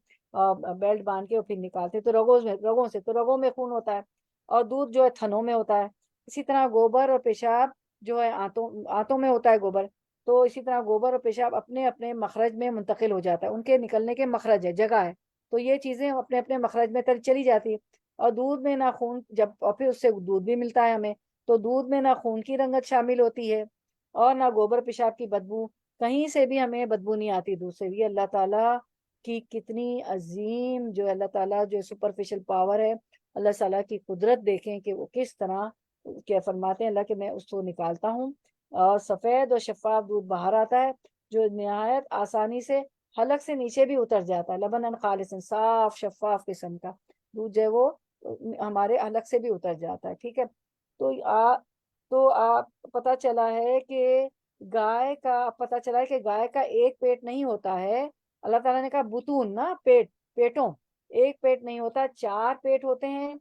Speaker 1: بیلٹ باندھ کے اور پھر نکالتے، تو رگوں میں خون ہوتا ہے، اور دودھ جو ہے تھنوں میں ہوتا ہے۔ اسی طرح گوبر اور پیشاب جو ہے آنتوں میں ہوتا ہے گوبر، تو اسی طرح گوبر اور پیشاب اپنے اپنے مخرج میں منتقل ہو جاتا ہے، ان کے نکلنے کے مخرج ہے، جگہ ہے، تو یہ چیزیں اپنے اپنے مخرج میں چلی جاتی ہے۔ اور دودھ میں نہ خون، جب اور پھر اس سے دودھ بھی ملتا ہے ہمیں، تو دودھ میں نہ خون کی رنگت شامل ہوتی ہے اور نہ گوبر پیشاب کی بدبو، کہیں سے بھی ہمیں بدبو نہیں آتی دودھ سے بھی۔ اللہ تعالیٰ کی کتنی عظیم جو اللہ تعالیٰ جو سپرفیشل پاور ہے، اللہ تعالیٰ کی قدرت دیکھیں کہ وہ کس طرح کیا فرماتے ہیں اللہ کہ میں اس کو نکالتا ہوں اور سفید اور شفاف دودھ باہر آتا ہے، جو نہایت آسانی سے حلق سے نیچے بھی اتر جاتا ہے، لبنن خالص، صاف شفاف قسم کا دودھ جو ہے وہ ہمارے حلق سے بھی اتر جاتا ہے، ٹھیک ہے۔ تو آپ پتہ چلا ہے کہ گائے کا ایک پیٹ نہیں ہوتا ہے، اللہ تعالیٰ نے کہا بطون نا، پیٹوں، ایک پیٹ نہیں ہوتا، 4 پیٹ ہوتے ہیں۔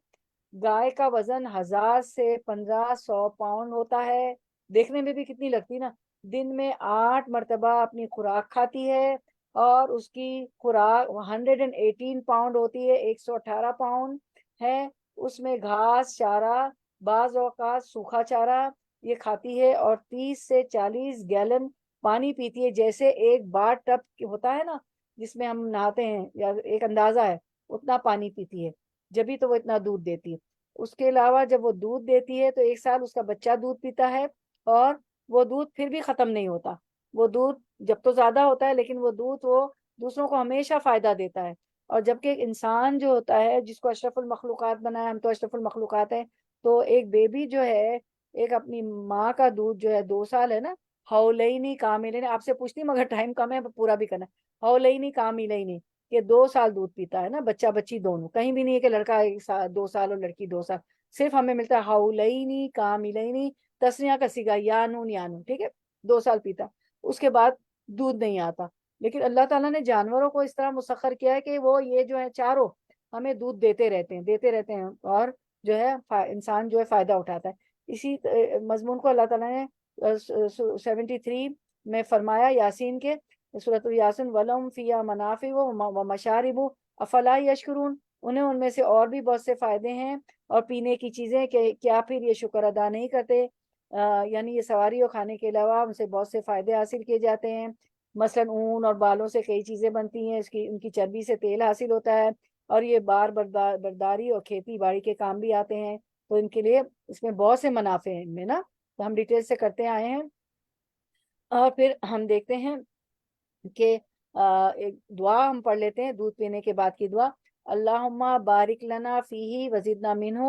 Speaker 1: گائے کا وزن 1000 سے 1500 پاؤنڈ ہوتا ہے، دیکھنے میں بھی کتنی لگتی نا، دن میں 8 مرتبہ اپنی خوراک کھاتی ہے، اور اس کی خوراک 118 پاؤنڈ ہوتی ہے، 118 پاؤنڈ ہے، اس میں گھاس، چارہ، بعض اوقات سوکھا چارہ یہ کھاتی ہے، اور 30 سے 40 گیلن پانی پیتی ہے، جیسے ایک بار ٹب ہوتا ہے نا جس میں ہم نہاتے ہیں، یا ایک اندازہ ہے اتنا پانی پیتی ہے، جبھی تو وہ اتنا دودھ دیتی ہے۔ اس کے علاوہ جب وہ دودھ دیتی ہے تو 1 سال اس کا بچہ دودھ پیتا ہے، اور وہ دودھ پھر بھی ختم نہیں ہوتا، وہ دودھ جب تو زیادہ ہوتا ہے لیکن وہ دودھ وہ دوسروں کو ہمیشہ فائدہ دیتا ہے۔ اور جبکہ انسان جو ہوتا ہے جس کو اشرف المخلوقات بنایا، ہم تو اشرف المخلوقات ہیں، تو ایک بیبی جو ہے ایک اپنی ماں کا دودھ جو ہے 2 سال ہے نا، حولینی کاملین، آپ سے پوچھتی مگر ٹائم کم ہے پورا بھی کرنا، حولینی کاملین، کہ 2 سال دودھ پیتا ہے نا بچہ بچی دونوں, کہیں بھی نہیں ہے کہ لڑکا 2 سال اور لڑکی 2 سال, صرف ہمیں ملتا ہے حولینی کاملینی, تسنیہ کا صیغہ یانون یانون, ٹھیک ہے, 2 سال پیتا, اس کے بعد دودھ نہیں آتا. لیکن اللہ تعالیٰ نے جانوروں کو اس طرح مسخر کیا ہے کہ وہ یہ جو ہے چاروں ہمیں دودھ دیتے رہتے ہیں اور جو ہے انسان جو ہے فائدہ اٹھاتا ہے. اسی مضمون کو اللہ تعالیٰ نے 73 میں فرمایا یاسین کے سورۃ یاسین, وَلَهُمْ فِيهَا مَنَافِعُ وَمَشَارِبُ أَفَلَا يَشْكُرُونَ, انہیں ان میں سے اور بھی بہت سے فائدے ہیں اور پینے کی چیزیں کہ کیا پھر یہ شکر ادا نہیں کرتے. یعنی یہ سواری اور کھانے کے علاوہ ان سے بہت سے فائدے حاصل کیے جاتے ہیں. مثلاً اون اور بالوں سے کئی چیزیں بنتی ہیں, ان کی چربی سے تیل حاصل ہوتا ہے, اور یہ برداری اور کھیتی باڑی کے کام بھی آتے ہیں. تو ان کے لیے اس میں بہت سے منافع ہیں ان میں نا, تو ہم ڈیٹیل سے کرتے آئے ہیں. اور پھر ہم دیکھتے ہیں کہ ایک دعا ہم پڑھ لیتے ہیں دودھ پینے کے بعد کی دعا. اللہم بارک لنا فیہ وزدنا منہ.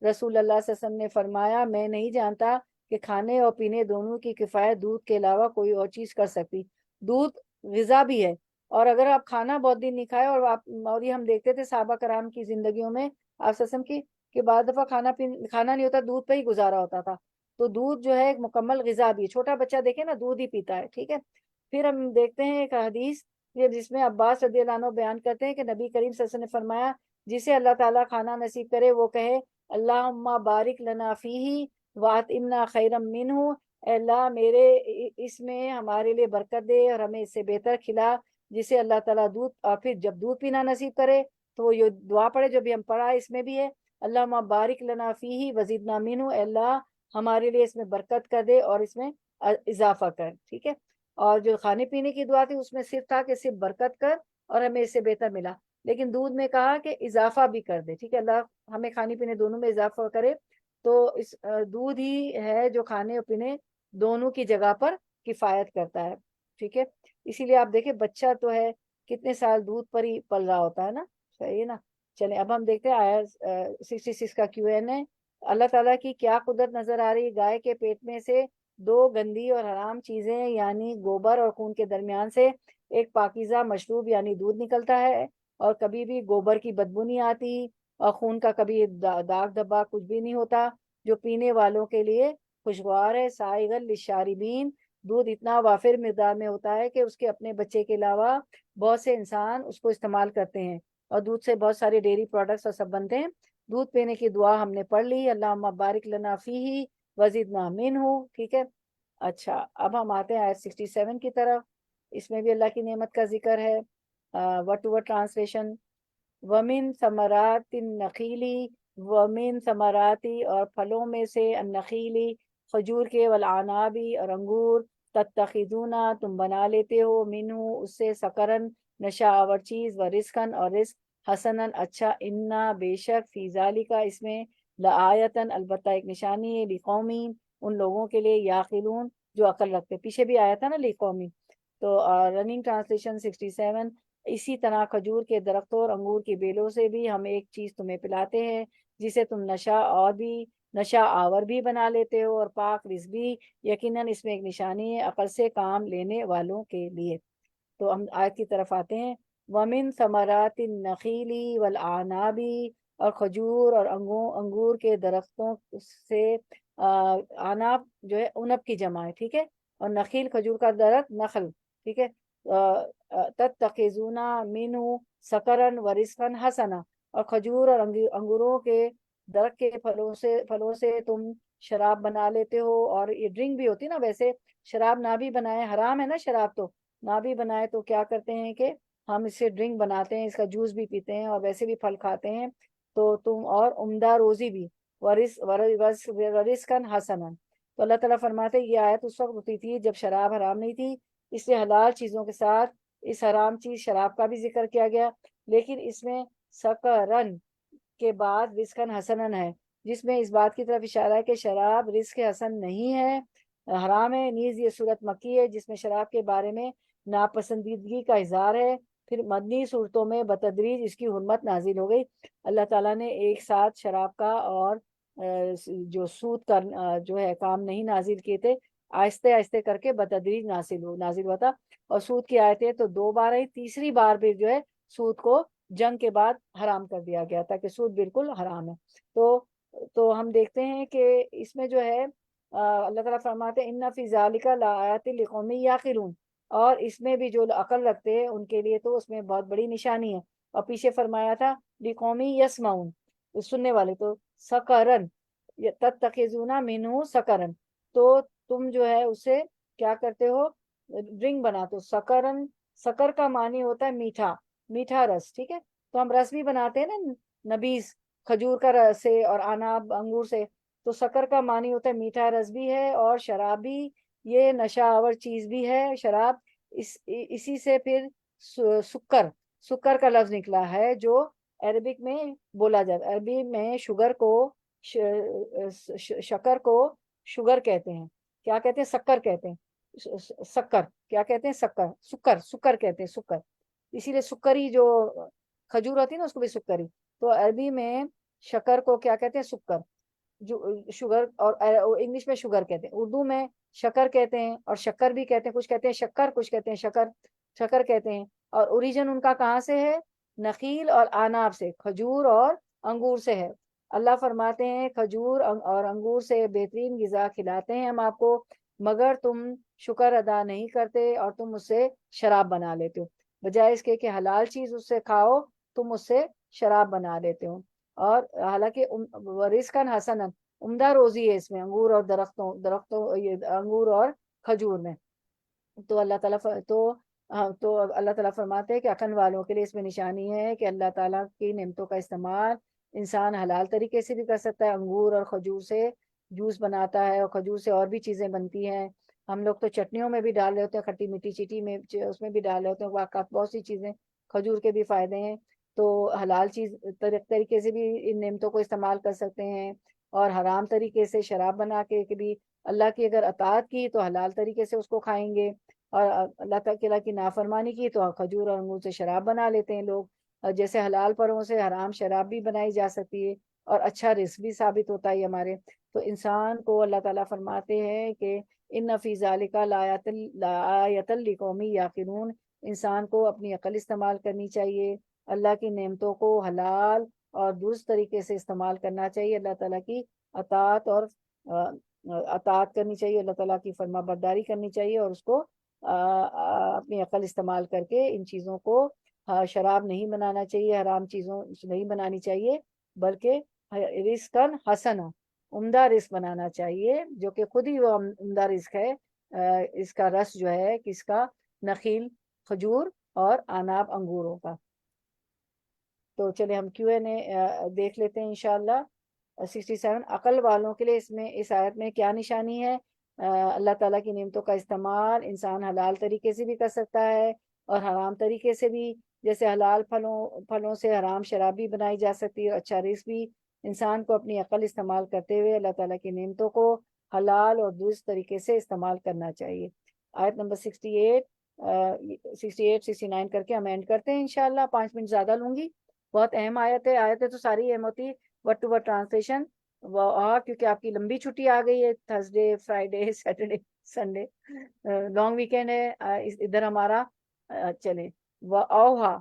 Speaker 1: رسول اللہ صلی اللہ علیہ وسلم نے فرمایا میں نہیں جانتا کہ کھانے اور پینے دونوں کی کفایت دودھ کے علاوہ کوئی اور چیز کر سکتی. دودھ غذا بھی ہے, اور اگر آپ کھانا بہت دن نہیں کھائے, اور یہ ہم دیکھتے تھے صحابہ کرام کی زندگیوں میں آپ صلی اللہ علیہ وسلم کی, کہ بعض دفعہ کھانا نہیں ہوتا, دودھ پہ ہی گزارا ہوتا تھا. تو دودھ جو ہے ایک مکمل غذا بھی ہے. چھوٹا بچہ دیکھے نا دودھ ہی پیتا ہے, ٹھیک ہے. پھر ہم دیکھتے ہیں ایک حدیث جس میں عباس رضی اللہ عنہ بیان کرتے ہیں کہ نبی کریم صلی اللہ علیہ وسلم نے فرمایا جسے اللہ تعالیٰ کھانا نصیب کرے وہ کہے اللہم بارک لنا فیہ واطعمنا خیرا منہ, اے اللہ میرے اس میں ہمارے لیے برکت دے اور ہمیں اس سے بہتر کھلا. جسے اللہ تعالیٰ دودھ, اور پھر جب دودھ پینا نصیب کرے تو وہ یہ دعا پڑھے جو بھی ہم پڑھا ہے اس میں بھی ہے, اللہم بارک لنا فیہ وزدنا منہ, اے اللہ ہمارے لیے اس میں برکت کر دے اور اس میں اضافہ کر, ٹھیک ہے. اور جو کھانے پینے کی دعا تھی اس میں صرف تھا کہ صرف برکت کر اور ہمیں اس سے بہتر ملا, لیکن دودھ میں کہا کہ اضافہ بھی کر دے, ٹھیک ہے. اللہ ہمیں کھانے پینے دونوں میں اضافہ کرے. تو اس دودھ ہی ہے جو کھانے اور پینے دونوں کی جگہ پر کفایت کرتا ہے, ٹھیک ہے. اسی لیے آپ دیکھیں بچہ تو ہے کتنے سال دودھ پر ہی پل رہا ہوتا ہے نا, صحیح ہے نا. چلیں اب ہم دیکھتے ہیں آیا 66 کا Q&A. اللہ تعالیٰ کی کیا قدرت نظر آ رہی, گائے کے پیٹ میں سے 2 گندی اور حرام چیزیں یعنی گوبر اور خون کے درمیان سے ایک پاکیزہ مشروب یعنی دودھ نکلتا ہے, اور کبھی بھی گوبر کی بدبو نہیں آتی اور خون کا کبھی داغ دھبا کچھ بھی نہیں ہوتا, جو پینے والوں کے لیے خوشگوار ہے. سائغ للشاربین, دودھ اتنا وافر مقدار میں ہوتا ہے کہ اس کے اپنے بچے کے علاوہ بہت سے انسان اس کو استعمال کرتے ہیں, اور دودھ سے بہت سارے ڈیری پروڈکٹس اور سب بنتے ہیں. دودھ پینے کی دعا ہم نے پڑھ لی, اللہم بارک لنا فیہ وزدنا منہ, ٹھیک ہے. اچھا اب ہم آتے ہیں آیت 67 کی طرف. اس میں بھی اللہ کی نعمت کا ذکر ہے. ورڈ ٹو ورڈ ٹرانسلیشن, ومن ثمرات النخیلی, ومن ثمراتی اور پھلوں میں سے, النخیلی کھجور کے, والعنابی اور انگور, تتخذونا تم بنا لیتے ہو, منہ اس سے, سکرن نشہ آور چیز, و رزقن اور رزق, حسنن اچھا, انا بے شک, فی ذالکا اس میں, لآیتن البتہ ایک نشانی ہے, لقومی ان لوگوں کے لیے, یاقلون جو عقل رکھتے. پیچھے بھی آیا تھا نا لقومی. تو رننگ ٹرانسلیشن 67, اسی طرح کھجور کے درختوں اور انگور کی بیلوں سے بھی ہم ایک چیز تمہیں پلاتے ہیں جسے تم نشہ آور بھی بنا لیتے ہو, اور پاک رزق بھی, یقیناً اس میں ایک نشانی ہے عقل سے کام لینے والوں کے لیے. تو ہم آیت کی طرف آتے ہیں. وَمِن ثمرات النخیل والعناب, اور کھجور اور انگور کے درختوں سے, عناب جو ہے عنب کی جمع ہے, ٹھیک ہے, اور نخیل کھجور کا درخت, نخل, ٹھیک ہے. تتخذون منہ سکرن و رزقن حسنا, اور کھجور اور انگوروں کے درخت کے پھلوں سے تم شراب بنا لیتے ہو, اور یہ ڈرنک بھی ہوتی نا. ویسے شراب نہ بھی بنائے, حرام ہے نا شراب, تو نہ بھی بنائے تو کیا کرتے ہیں کہ ہم اس سے ڈرنک بناتے ہیں, اس کا جوس بھی پیتے ہیں, اور ویسے بھی پھل کھاتے ہیں. تو تم اور عمدہ روزی بھی, ورزقن حسنا. تو اللہ تعالیٰ فرماتے ہیں یہ آیت اس وقت ہوتی تھی جب شراب حرام نہیں تھی, اس لیے حلال چیزوں کے ساتھ اس حرام چیز شراب کا بھی ذکر کیا گیا, لیکن اس میں سکرن کے بعد رزقن حسنن ہے, جس میں اس بات کی طرف اشارہ ہے کہ شراب رزق حسن نہیں ہے, حرام ہے. نیز یہ صورت مکی ہے جس میں شراب کے بارے میں ناپسندیدگی کا اظہار ہے. پھر مدنی صورتوں میں بتدریج اس کی حرمت نازل ہو گئی. اللہ تعالیٰ نے ایک ساتھ شراب کا اور جو سود کا جو ہے کام نہیں نازل کیے تھے, آہستہ آہستہ کر کے بتدریج نازل ہوا تھا. اور سود کی آیتیں تو 2 بار آئی, تیسری بار بھی جو ہے سود کو جنگ کے بعد حرام کر دیا گیا تھا کہ سود بالکل حرام ہے. تو ہم دیکھتے ہیں کہ اس میں جو ہے اللہ تعالیٰ فرماتے ہیں ان فی ذالک لآیات لقوم یعقلون، اور اس میں بھی جو عقل رکھتے ہیں ان کے لیے تو اس میں بہت بڑی نشانی ہے. اور پیچھے فرمایا تھا لقوم یسمعون، سننے والے، تو سکرن تتخذون منہ سکرن، تو تم جو ہے اسے کیا کرتے ہو، ڈرنک بناتے ہو. سکرن، سکر کا معنی ہوتا ہے میٹھا، میٹھا رس. ٹھیک ہے، تو ہم رس بھی بناتے ہیں نا نبیز، کھجور کا رس سے اور اناب انگور سے. تو سکر کا معنی ہوتا ہے میٹھا رس بھی ہے اور شراب بھی، یہ نشہ آور چیز بھی ہے شراب. اسی سے پھر سکر، سکر کا لفظ نکلا ہے جو عربک میں بولا جاتا ہے. عربی میں شوگر کو شکر کو شوگر کہتے ہیں. کیا کہتے ہیں؟ سکر کہتے ہیں. سکر کیا کہتے ہیں؟ سکر، سکر، سکر کہتے ہیں، سکر. اسی لیے سکری جو کھجور ہوتی ہے نا اس کو بھی سکری. تو عربی میں شکر کو کیا کہتے ہیں؟ سکر، جو شوگر، اور انگلش میں شوگر کہتے ہیں. اردو میں شکر کہتے ہیں اور شکر بھی کہتے ہیں، کچھ کہتے ہیں شکر، کچھ کہتے ہیں شکر، شکر کہتے ہیں. اور اوریجن ان کا کہاں سے ہے؟ نخیل اور آناب سے، کھجور اور انگور سے ہے. اللہ فرماتے ہیں کھجور اور انگور سے بہترین غذا کھلاتے ہیں ہم آپ کو، مگر تم شکر ادا نہیں کرتے اور تم اس سے شراب بنا لیتے ہو. بجائے اس کے کہ حلال چیز اس سے کھاؤ، تم اس سے شراب بنا لیتے ہو. اور حالانکہ رزقاً حسنا، عمدہ روزی ہے اس میں، انگور اور درختوں یہ انگور اور کھجور میں. تو اللہ تعالیٰ تو اللہ تعالیٰ فرماتے ہیں کہ عقل والوں کے لیے اس میں نشانی ہے کہ اللہ تعالیٰ کی نعمتوں کا استعمال انسان حلال طریقے سے بھی کر سکتا ہے. انگور اور کھجور سے جوس بناتا ہے، اور کھجور سے اور بھی چیزیں بنتی ہیں. ہم لوگ تو چٹنیوں میں بھی ڈال رہے ہوتے ہیں، کھٹی میٹھی چیٹی میں اس میں بھی ڈال رہے ہوتے ہیں. واقعات بہت سی چیزیں، کھجور کے بھی فائدے ہیں. تو حلال چیز طریقے سے بھی ان نعمتوں کو استعمال کر سکتے ہیں، اور حرام طریقے سے شراب بنا کے بھی اللہ کی اگر اطاعت کی تو حلال طریقے سے اس کو کھائیں گے، اور اللہ تعالیٰ کی نافرمانی کی تو کھجور اور انگور سے شراب بنا لیتے ہیں لوگ. جیسے حلال پروں سے حرام شراب بھی بنائی جا سکتی ہے، اور اچھا رزق بھی ثابت ہوتا ہے ہمارے. تو انسان کو اللہ تعالیٰ فرماتے ہیں کہ ان فی ذالک لآیۃ لقوم یعقلون، انسان کو اپنی عقل استعمال کرنی چاہیے، اللہ کی نعمتوں کو حلال اور درست طریقے سے استعمال کرنا چاہیے، اللہ تعالیٰ کی اطاعت اور اطاعت کرنی چاہیے، اللہ تعالیٰ کی فرما برداری کرنی چاہیے، اور اس کو اپنی عقل استعمال کر کے ان چیزوں کو شراب نہیں بنانا چاہیے، حرام چیزوں نہیں بنانی چاہیے، بلکہ رزقاً حسنا، عمدہ رزق بنانا چاہیے، جو کہ خود ہی وہ عمدہ رزق ہے. اس کا رس جو ہے کس کا؟ نخیل، کھجور اور آناب انگوروں کا. تو چلے ہم Q&A دیکھ لیتے ہیں انشاءاللہ. 67 عقل والوں کے لیے اس آیت میں کیا نشانی ہے؟ اللہ تعالیٰ کی نعمتوں کا استعمال انسان حلال طریقے سے بھی کر سکتا ہے اور حرام طریقے سے بھی. جیسے حلال پھلوں سے حرام شراب بھی بنائی جا سکتی ہے، اور اچھا رزق بھی. انسان کو اپنی عقل استعمال کرتے ہوئے اللہ تعالیٰ کی نعمتوں کو حلال اور درست طریقے سے استعمال کرنا چاہیے. آیت نمبر 68 69 کر کے ہم اینڈ کرتے ہیں انشاءاللہ. 5 منٹ زیادہ لوں گی. بہت اہم آیت ہے. آیتیں تو ساری اہم ہوتی، ورڈ ٹو ورڈ ٹرانسلیشن، کیونکہ آپ کی لمبی چھٹی آ گئی ہے، Thursday, Friday, Saturday, Sunday, long weekend ہے ادھر ہمارا. چلیں. اوہا،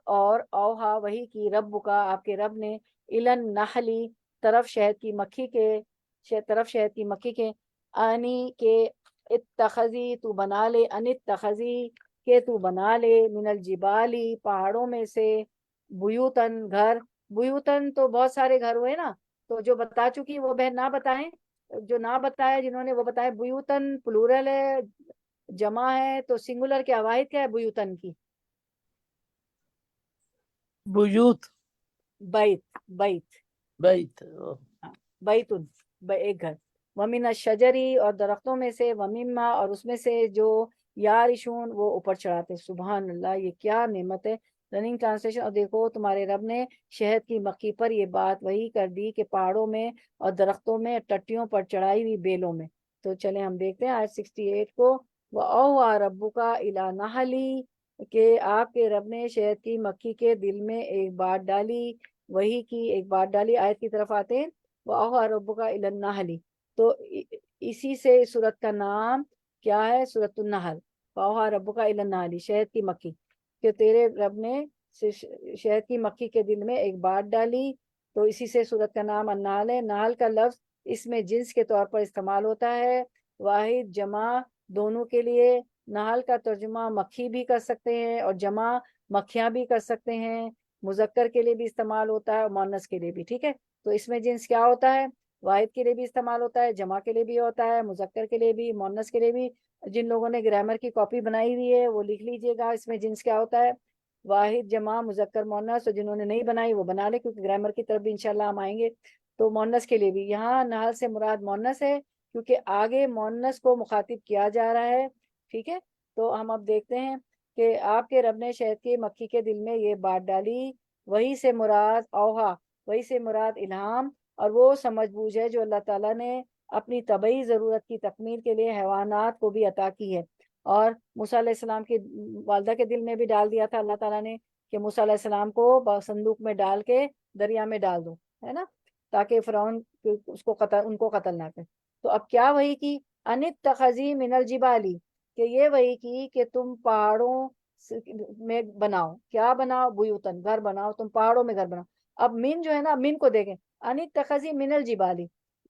Speaker 1: اور اوہا وہی کی رب کا، آپ کے رب نے، الن نحلی طرف شہد کی مکھی کے آنی کے اتخذی تو بنا لے، ان اتخذی کہ تو بنا لے، من الجبالی پہاڑوں میں سے، بیوتن گھر. بیوتن تو بہت سارے گھر ہوئے نا، تو جو بتا چکی وہ بہن نہ بتائیں، جو نہ بتایا جنہوں نے وہ بتائے. بیوتن پلورل ہے، جمع ہے، تو سنگولر کے واحد کیا ہے بیوتن کی؟
Speaker 3: بیوت،
Speaker 1: بیت،
Speaker 3: بیت.
Speaker 1: بیتن، ایک گھر. ومن الشجری اور درختوں میں سے، ومما اور اس میں سے جو یارشون وہ اوپر چڑھاتے. سبحان اللہ، یہ کیا نعمت ہے. Running translation. اور دیکھو تمہارے رب نے شہد کی مکھی پر یہ بات وہی کر دی کہ پہاڑوں میں اور درختوں میں، ٹٹیوں پر چڑھائی ہوئی بیلوں میں. تو چلیں ہم دیکھتے ہیں آیت 68 کو. وَأَوْحَىٰ رَبُّكَ إِلَىٰ نَحْلِ، کہ آپ کے رب نے شہد کی مکھی کے دل میں ایک بات ڈالی، وہی کی ایک بات ڈالی. آیت کی طرف آتے ہیں. وَأَوْحَىٰ رَبُّكَ إِلَى النَّحْلِ، تو اسی سے سورت کا نام کیا ہے؟ سورۃ النحل. وَأَوْحَىٰ رَبُّكَ إِلَى النَّحْلِ، شہد کی مکھی. کہ تیرے رب نے شہد کی مکھی کے دل میں ایک بات ڈالی. تو اسی سے سورت کا نام النحل ہے. نحل کا لفظ اس میں جنس کے طور پر استعمال ہوتا ہے, واحد جمع دونوں کے لیے. نحل کا ترجمہ مکھی بھی کر سکتے ہیں اور جمع مکھیاں بھی کر سکتے ہیں. مذکر کے لیے بھی استعمال ہوتا ہے اور مؤنث کے لیے بھی. ٹھیک ہے, تو اس میں جنس کیا ہوتا ہے؟ واحد کے لیے بھی استعمال ہوتا ہے, جمع کے لیے بھی ہوتا ہے, مذکر کے لیے بھی, مؤنث کے لیے بھی. جن لوگوں نے گرامر کی کاپی بنائی ہوئی ہے وہ لکھ لیجئے گا اس میں جنس کیا ہوتا ہے, واحد جمع مذکر مؤنث. اور جنہوں نے نہیں بنائی وہ بنا لے, کیونکہ گرامر کی طرف بھی انشاءاللہ ہم آئیں گے. تو مؤنث کے لیے بھی یہاں نحل سے مراد مؤنث ہے, کیونکہ آگے مؤنث کو مخاطب کیا جا رہا ہے. ٹھیک ہے, تو ہم اب دیکھتے ہیں کہ آپ کے رب نے شہد کی مکھی کے دل میں یہ بات ڈالی. وہی سے مراد اوہا, وہی سے مراد الہام, اور وہ سمجھ بوجھ ہے جو اللہ تعالیٰ نے اپنی طبعی ضرورت کی تکمیل کے لیے حیوانات کو بھی عطا کی ہے. اور موسیٰ علیہ السلام کی والدہ کے دل میں بھی ڈال دیا تھا اللہ تعالیٰ نے کہ موسیٰ علیہ السلام کو صندوق میں ڈال کے دریا میں ڈال دو, ہے نا, تاکہ فرعون اس کو ان کو قتل نہ کرے. تو اب کیا وحی کی؟ انتخذی من الجبالی, کہ یہ وحی کی کہ تم پہاڑوں میں بناؤ. کیا بناؤ؟ بیوتن, گھر بناؤ, تم پہاڑوں میں گھر بناؤ. اب من جو ہے نا, من کو دیکھیں, انتخذی من الجبالی,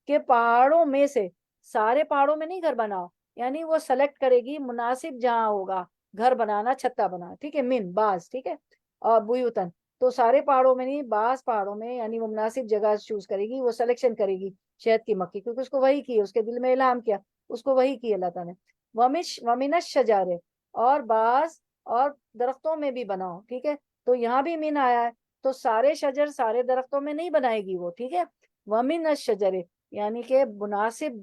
Speaker 1: کہ پہاڑوں میں سے, سارے پہاڑوں میں نہیں گھر بناؤ, یعنی وہ سلیکٹ کرے گی مناسب جہاں ہوگا گھر بنانا, چھتا بنانا. ٹھیک ہے, من بعض, ٹھیک ہے, اور بیوتن تو سارے پہاڑوں میں نہیں, بعض پہاڑوں میں, یعنی وہ مناسب جگہ چوز کرے گی, وہ سلیکشن کرے گی شہد کی مکھی, کیونکہ اس کو وہی کی, اس کے دل میں الہام کیا, اس کو وہی کی اللہ تعالیٰ نے. ومن الشجر, اور بعض اور درختوں میں بھی بناؤ. ٹھیک ہے, تو یہاں بھی من آیا ہے, تو سارے شجر سارے درختوں میں نہیں بنائے گی وہ. ٹھیک ہے, ومن الشجر یعنی کہ مناسب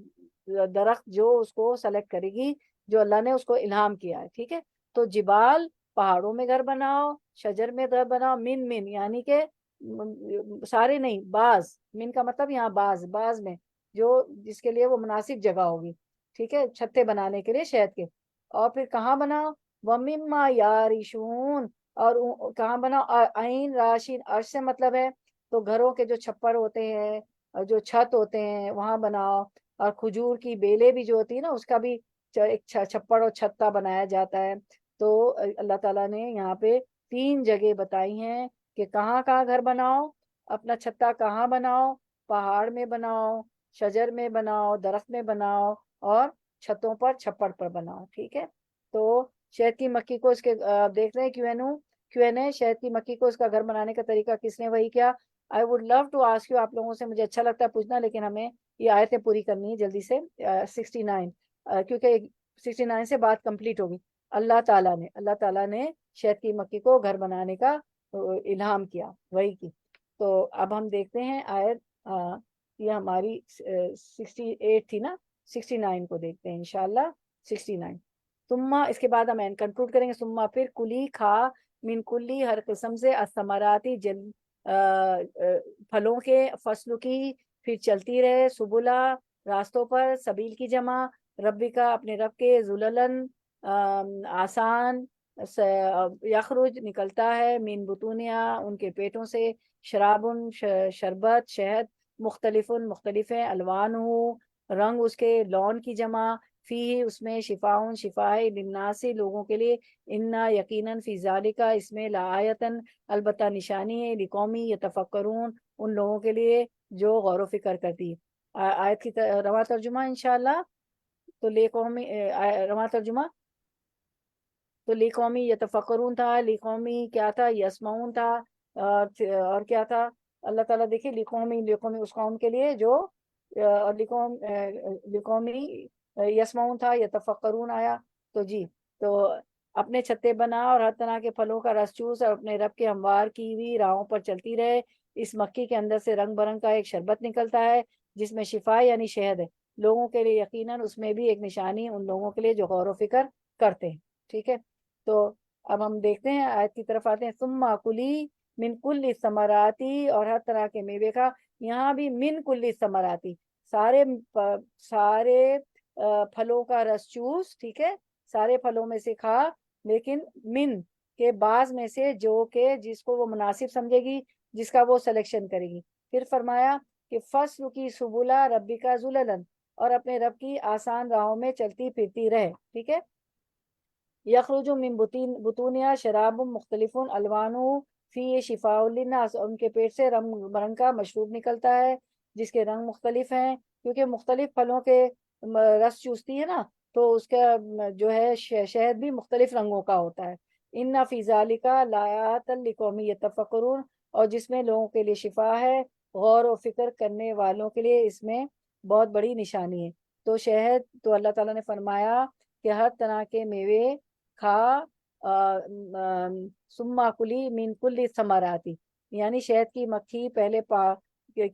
Speaker 1: درخت جو اس کو سلیکٹ کرے گی, جو اللہ نے اس کو الہام کیا ہے. ٹھیک ہے, تو جبال پہاڑوں میں گھر بناؤ, شجر میں گھر بناؤ. من یعنی کہ سارے نہیں, بعض. من کا مطلب یہاں بعض میں, جو جس کے لیے وہ مناسب جگہ ہوگی. ٹھیک ہے, چھتے بنانے کے لیے شہد کے. اور پھر کہاں بناؤ؟ وَمِمَّا يَعْرِشُونَ, اور کہاں بناؤ؟ عین راشین, عرش سے مطلب ہے تو گھروں کے جو چھپر ہوتے ہیں اور جو چھت ہوتے ہیں وہاں بناؤ. اور کھجور کی بیلیں بھی جو ہوتی ہے نا, اس کا بھی ایک چھپر اور چھتا بنایا جاتا ہے. تو اللہ تعالیٰ نے یہاں پہ 3 جگہ بتائی ہیں کہ کہاں کہاں گھر بناؤ, اپنا چھتا کہاں بناؤ, پہاڑ میں بناؤ, شجر میں بناؤ, درخت میں بناؤ, اور چھتوں پر چھپڑ پر بناؤ. ٹھیک ہے, تو شہد کی مکھی کو اس کے دیکھ رہے ہیں کیو این اے, شہد کی مکھی کو اس کا گھر بنانے کا طریقہ کس نے وہی کیا؟ I would love to ask you, آپ لوگوں سے مجھے اچھا لگتا ہے پوچھنا, لیکن ہمیں یہ آیتیں پوری کرنی ہے جلدی سے. 69 کیونکہ 69 سے بات کمپلیٹ ہوگی. اللہ تعالیٰ نے شہد کی مکھی کو گھر بنانے کا الہام کیا, وہی کی. تو اب ہم دیکھتے ہیں آیت, یہ ہماری 68 تھی نا, 69 کو دیکھتے ہیں انشاءاللہ. 69 ثم, اس کے بعد ہم کنکلوڈ کریں گے. ثم پھر کلی کھا, من کلی ہر قسم سے, الثمراتی پھلوں کے, فصل کی, پھر چلتی رہے, سبلا راستوں پر, سبیل کی جمع, ربی کا اپنے رب کے, ذللن آسان, یخرج نکلتا ہے, من بطونیا ان کے پیٹوں سے, شرابن شربت, شہد, مختلف ہیں, الوان ہو رنگ اس کے, لون کی جمع, فی اس میں, شفاؤن شفائے, للناسی لوگوں کے لیے, انا یقیناً, فی ذالکا اس میں, لآیتن البتہ نشانی ہے, لقومی یتفکرون ان لوگوں کے لیے جو غور و فکر کرتی. آیت کی رواں ترجمہ انشاءاللہ. تو لقومی رواں ترجمہ, تو لقومی یتفکرون تھا, لقومی کیا تھا؟ یسمعون تھا, اور کیا تھا؟ اللہ تعالیٰ دیکھیے, لقومی اس قوم کے لیے جو, اور لقومی یسمعون تھا, یتفکرون آیا. تو جی, تو اپنے چھتے بنا اور ہر طرح کے پھلوں کا رس چوس, اور اپنے رب کے ہموار کی ہوئی راہوں پر چلتی رہے. اس مکھی کے اندر سے رنگ برنگ کا ایک شربت نکلتا ہے جس میں شفا یعنی شہد ہے, لوگوں کے لیے یقیناً اس میں بھی ایک نشانی ان لوگوں کے لیے جو غور و فکر کرتے ہیں. ٹھیک ہے, تو اب ہم دیکھتے ہیں آیت کی طرف آتے ہیں. ثم کلی من کل ثمراتی, اور ہر طرح کے میوے کا. یہاں بھی من کل ثمراتی, سارے پھلوں کا رس چوس. ٹھیک ہے, سارے پھلوں میں سے کھا, لیکن من کے بعض میں سے, جو کہ جس کو وہ مناسب سمجھے گی, جس کا وہ سلیکشن کرے گی. پھر فرمایا کہ فصل کی سبلا ربی کا ذللن, اور اپنے رب کی آسان راہوں میں چلتی پھرتی رہے. ٹھیک ہے, یخرج من بطونها شراب مختلف الوانہ فی شفاء للناس، اور ان کے پیٹ سے رنگ برنگ کا مشروب نکلتا ہے جس کے رنگ مختلف ہیں، کیونکہ مختلف پھلوں کے رس چوستی ہے نا، تو اس کا جو ہے شہد بھی مختلف رنگوں کا ہوتا ہے۔ ان فی ذالک لآیات لقوم یتفکرون، اور جس میں لوگوں کے لیے شفا ہے، غور و فکر کرنے والوں کے لیے اس میں بہت بڑی نشانی ہے۔ تو شہد تو اللہ تعالیٰ نے فرمایا کہ ہر طرح کے میوے کھا، ثم کلی من کل ثمراتی، یعنی شہد کی مکھی پہلے